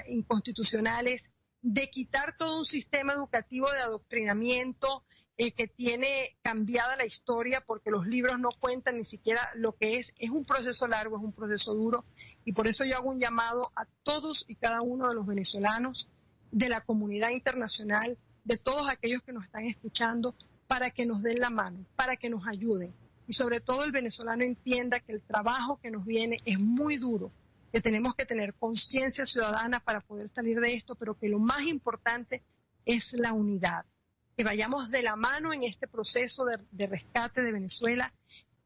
inconstitucionales, de quitar todo un sistema educativo de adoctrinamiento que tiene cambiada la historia porque los libros no cuentan ni siquiera lo que es. Es un proceso largo, es un proceso duro, y por eso yo hago un llamado a todos y cada uno de los venezolanos, de la comunidad internacional, de todos aquellos que nos están escuchando, para que nos den la mano, para que nos ayuden. Y sobre todo el venezolano entienda que el trabajo que nos viene es muy duro, que tenemos que tener conciencia ciudadana para poder salir de esto, pero que lo más importante es la unidad. Que vayamos de la mano en este proceso de rescate de Venezuela,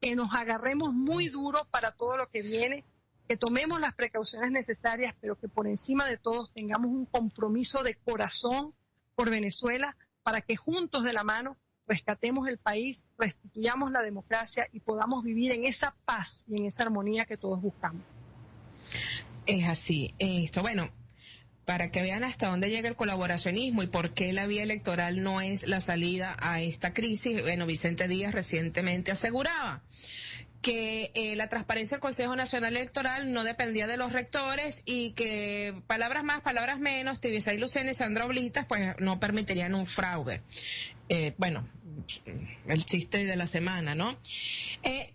que nos agarremos muy duro para todo lo que viene, que tomemos las precauciones necesarias, pero que por encima de todos tengamos un compromiso de corazón por Venezuela para que juntos de la mano rescatemos el país, restituyamos la democracia y podamos vivir en esa paz y en esa armonía que todos buscamos. Es así. Bueno, para que vean hasta dónde llega el colaboracionismo y por qué la vía electoral no es la salida a esta crisis, bueno, Vicente Díaz recientemente aseguraba que la transparencia del Consejo Nacional Electoral no dependía de los rectores y que palabras más, palabras menos, Tibisay Lucena y Sandra Oblitas pues no permitirían un fraude. Bueno, el chiste de la semana, ¿no?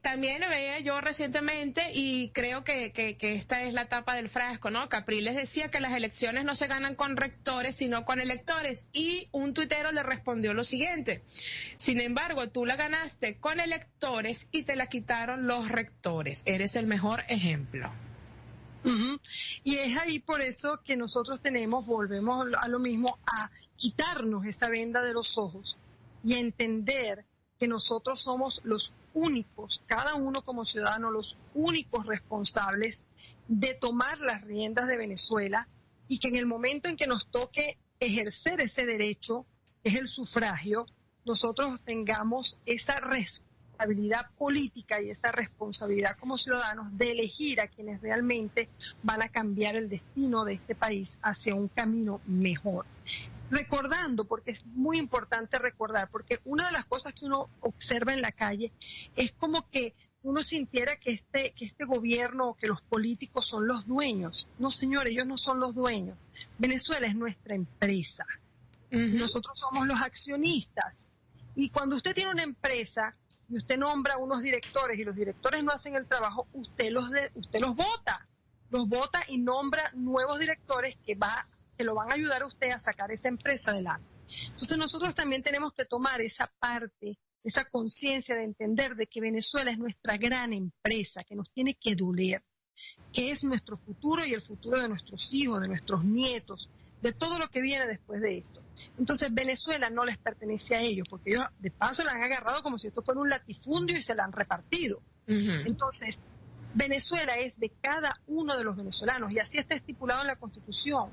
También veía yo recientemente, y creo que esta es la tapa del frasco, ¿no? Capriles decía que las elecciones no se ganan con rectores, sino con electores, y un tuitero le respondió lo siguiente: sin embargo, tú la ganaste con electores y te la quitaron los rectores. Eres el mejor ejemplo. Y es ahí por eso que nosotros volvemos a lo mismo, a quitarnos esta venda de los ojos y entender que nosotros somos los únicos, cada uno como ciudadano, los únicos responsables de tomar las riendas de Venezuela, y que en el momento en que nos toque ejercer ese derecho, que es el sufragio, nosotros tengamos esa responsabilidad política y esa responsabilidad como ciudadanos de elegir a quienes realmente van a cambiar el destino de este país hacia un camino mejor. Recordando, porque es muy importante recordar, porque una de las cosas que uno observa en la calle es como que uno sintiera que este gobierno o que los políticos son los dueños. No, señores, ellos no son los dueños. Venezuela es nuestra empresa. Nosotros somos los accionistas. Y cuando usted tiene una empresa y usted nombra unos directores y los directores no hacen el trabajo, usted los vota y nombra nuevos directores que lo van a ayudar a usted a sacar esa empresa adelante. Entonces nosotros también tenemos que tomar esa parte, esa conciencia de entender de que Venezuela es nuestra gran empresa, que nos tiene que doler, que es nuestro futuro y el futuro de nuestros hijos, de nuestros nietos, de todo lo que viene después de esto. Entonces Venezuela no les pertenece a ellos, porque ellos de paso la han agarrado como si esto fuera un latifundio y se la han repartido. Entonces Venezuela es de cada uno de los venezolanos, y así está estipulado en la Constitución.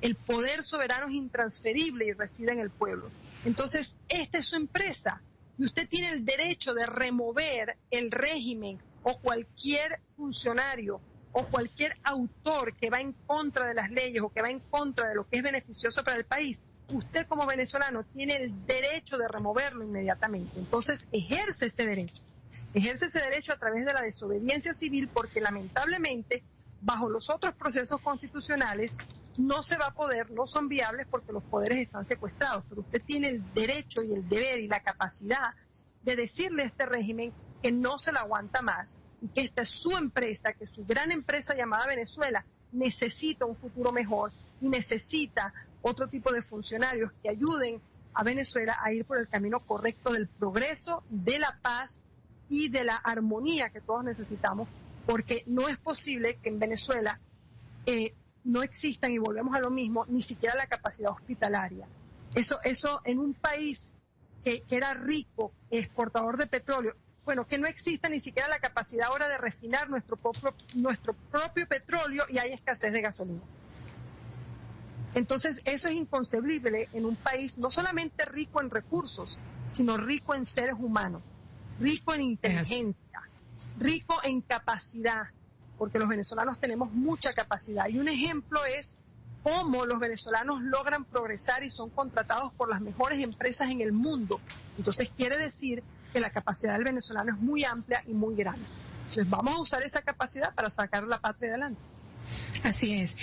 El poder soberano es intransferible y reside en el pueblo. Entonces, esta es su empresa y usted tiene el derecho de remover el régimen o cualquier funcionario o cualquier autor que va en contra de las leyes o que va en contra de lo que es beneficioso para el país. Usted como venezolano tiene el derecho de removerlo inmediatamente. Entonces, ejerce ese derecho. Ejerce ese derecho a través de la desobediencia civil, porque lamentablemente bajo los otros procesos constitucionales no se va a poder, no son viables porque los poderes están secuestrados, pero usted tiene el derecho y el deber y la capacidad de decirle a este régimen que no se la aguanta más y que esta es su empresa, que su gran empresa llamada Venezuela necesita un futuro mejor y necesita otro tipo de funcionarios que ayuden a Venezuela a ir por el camino correcto del progreso, de la paz y de la armonía que todos necesitamos, porque no es posible que en Venezuela no existan, y volvemos a lo mismo, ni siquiera la capacidad hospitalaria. Eso en un país que era rico, exportador de petróleo, bueno, que no exista ni siquiera la capacidad ahora de refinar nuestro propio petróleo, y hay escasez de gasolina. Entonces, eso es inconcebible en un país no solamente rico en recursos, sino rico en seres humanos, rico en inteligencia, rico en capacidad, porque los venezolanos tenemos mucha capacidad. Y un ejemplo es cómo los venezolanos logran progresar y son contratados por las mejores empresas en el mundo. Entonces, quiere decir que la capacidad del venezolano es muy amplia y muy grande. Entonces, vamos a usar esa capacidad para sacar la patria adelante. Así es.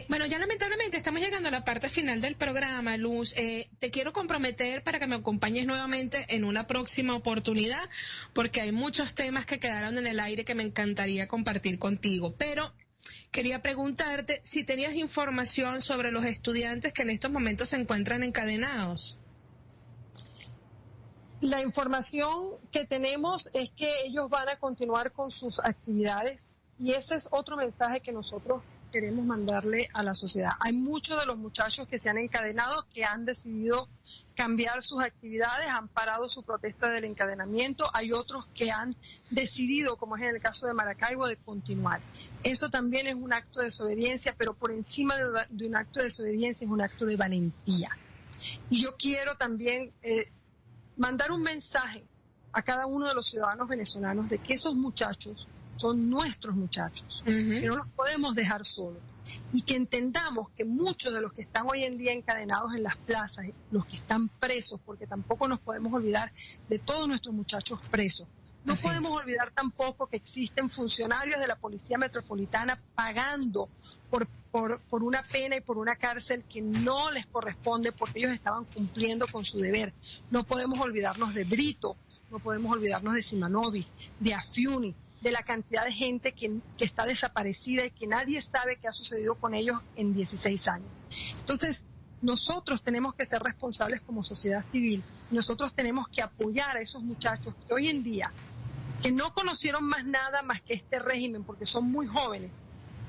Bueno, ya lamentablemente estamos llegando a la parte final del programa, Luz. Te quiero comprometer para que me acompañes nuevamente en una próxima oportunidad, porque hay muchos temas que quedaron en el aire que me encantaría compartir contigo. Pero quería preguntarte si tenías información sobre los estudiantes que en estos momentos se encuentran encadenados. La información que tenemos es que ellos van a continuar con sus actividades. Y ese es otro mensaje que nosotros queremos mandarle a la sociedad. Hay muchos de los muchachos que se han encadenado, que han decidido cambiar sus actividades, han parado su protesta del encadenamiento. Hay otros que han decidido, como es en el caso de Maracaibo, de continuar. Eso también es un acto de desobediencia, pero por encima de un acto de desobediencia es un acto de valentía. Y yo quiero también mandar un mensaje a cada uno de los ciudadanos venezolanos de que esos muchachos son nuestros muchachos, que no los podemos dejar solos, y que entendamos que muchos de los que están hoy en día encadenados en las plazas, los que están presos, porque tampoco nos podemos olvidar de todos nuestros muchachos presos. No podemos olvidar tampoco que existen funcionarios de la Policía Metropolitana pagando por una pena y por una cárcel que no les corresponde, porque ellos estaban cumpliendo con su deber. No podemos olvidarnos de Brito, no podemos olvidarnos de Simanovic, de Afiuni, de la cantidad de gente que está desaparecida y que nadie sabe qué ha sucedido con ellos en 16 años. Entonces, nosotros tenemos que ser responsables como sociedad civil. Nosotros tenemos que apoyar a esos muchachos que hoy en día, que no conocieron más nada más que este régimen, porque son muy jóvenes,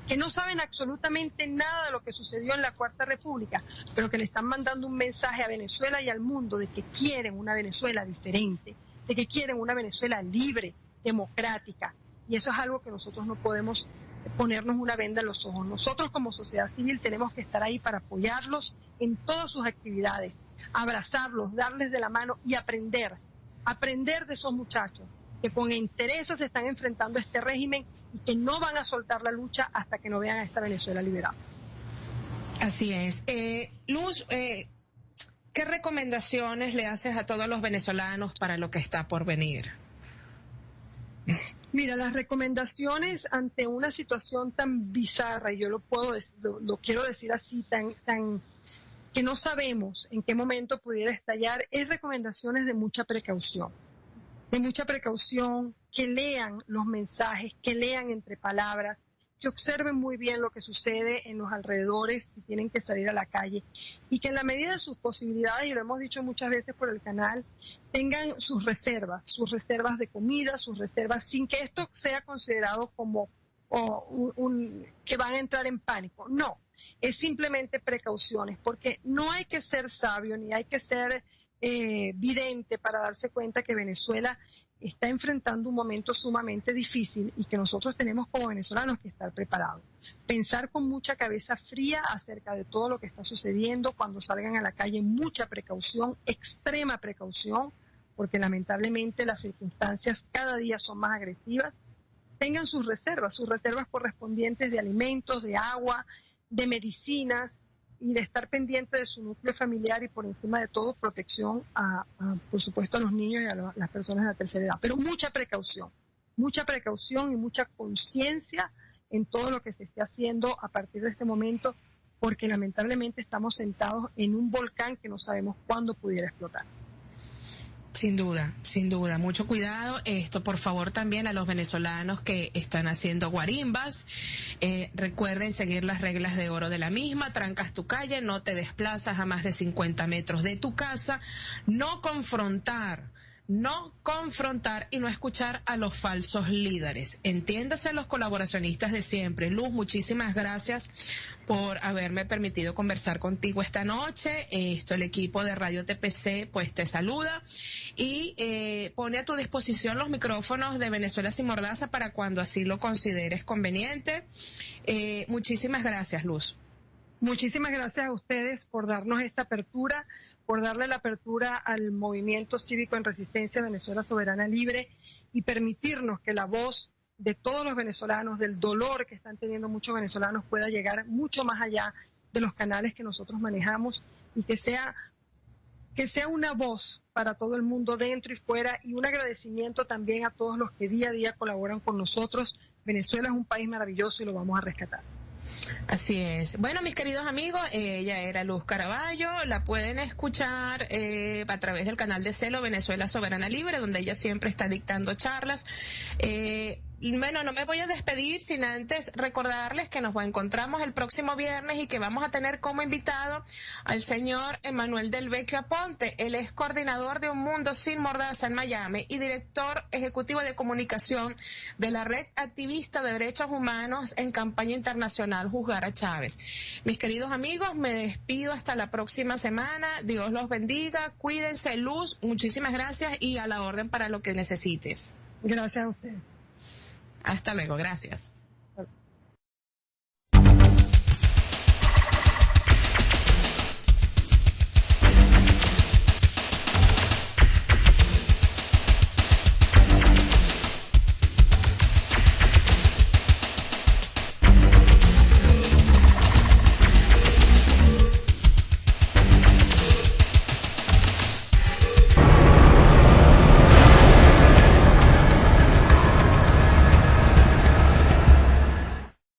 que no saben absolutamente nada de lo que sucedió en la Cuarta República, pero que le están mandando un mensaje a Venezuela y al mundo de que quieren una Venezuela diferente, de que quieren una Venezuela libre, democrática, y eso es algo que nosotros no podemos ponernos una venda en los ojos. Nosotros como sociedad civil tenemos que estar ahí para apoyarlos en todas sus actividades, abrazarlos, darles de la mano y aprender de esos muchachos que con interés se están enfrentando a este régimen y que no van a soltar la lucha hasta que no vean a esta Venezuela liberada. Así es. Luz, ¿qué recomendaciones le haces a todos los venezolanos para lo que está por venir? Mira, las recomendaciones ante una situación tan bizarra, y yo lo quiero decir así, tan que no sabemos en qué momento pudiera estallar, es recomendaciones de mucha precaución, que lean los mensajes, que lean entre palabras, que observen muy bien lo que sucede en los alrededores si tienen que salir a la calle, y que en la medida de sus posibilidades, y lo hemos dicho muchas veces por el canal, tengan sus reservas de comida, sus reservas, sin que esto sea considerado como que van a entrar en pánico. No, es simplemente precauciones, porque no hay que ser sabio ni hay que ser vidente para darse cuenta que Venezuela está enfrentando un momento sumamente difícil y que nosotros tenemos como venezolanos que estar preparados. Pensar con mucha cabeza fría acerca de todo lo que está sucediendo, cuando salgan a la calle, mucha precaución, extrema precaución, porque lamentablemente las circunstancias cada día son más agresivas. Tengan sus reservas correspondientes de alimentos, de agua, de medicinas, y de estar pendiente de su núcleo familiar, y por encima de todo protección por supuesto a los niños y a las personas de la tercera edad. Pero mucha precaución y mucha conciencia en todo lo que se esté haciendo a partir de este momento, porque lamentablemente estamos sentados en un volcán que no sabemos cuándo pudiera explotar. Sin duda, mucho cuidado. Esto, por favor, también a los venezolanos que están haciendo guarimbas, recuerden seguir las reglas de oro de la misma. Trancas tu calle, no te desplazas a más de 50 metros de tu casa, no confrontar no confrontar y no escuchar a los falsos líderes. Entiéndase los colaboracionistas de siempre. Luz, muchísimas gracias por haberme permitido conversar contigo esta noche. El equipo de Radio TPC pues te saluda y pone a tu disposición los micrófonos de Venezuela Sin Mordaza para cuando así lo consideres conveniente. Muchísimas gracias, Luz. Muchísimas gracias a ustedes por darnos esta apertura, por darle la apertura al movimiento cívico en resistencia Venezuela Soberana Libre y permitirnos que la voz de todos los venezolanos, del dolor que están teniendo muchos venezolanos, pueda llegar mucho más allá de los canales que nosotros manejamos y que sea una voz para todo el mundo dentro y fuera, y un agradecimiento también a todos los que día a día colaboran con nosotros. Venezuela es un país maravilloso y lo vamos a rescatar. Así es. Bueno, mis queridos amigos, ella era Luz Caraballo, la pueden escuchar a través del canal de Celo Venezuela Soberana Libre, donde ella siempre está dictando charlas. Bueno, no me voy a despedir sin antes recordarles que nos encontramos el próximo viernes y que vamos a tener como invitado al señor Emanuel Del Vecchio Aponte. Él es coordinador de Un Mundo Sin Mordaza en Miami y director ejecutivo de comunicación de la Red Activista de Derechos Humanos en Campaña Internacional Juzgar a Chávez. Mis queridos amigos, me despido hasta la próxima semana. Dios los bendiga, cuídense, Luz, muchísimas gracias y a la orden para lo que necesites. Gracias a ustedes. Hasta luego, gracias.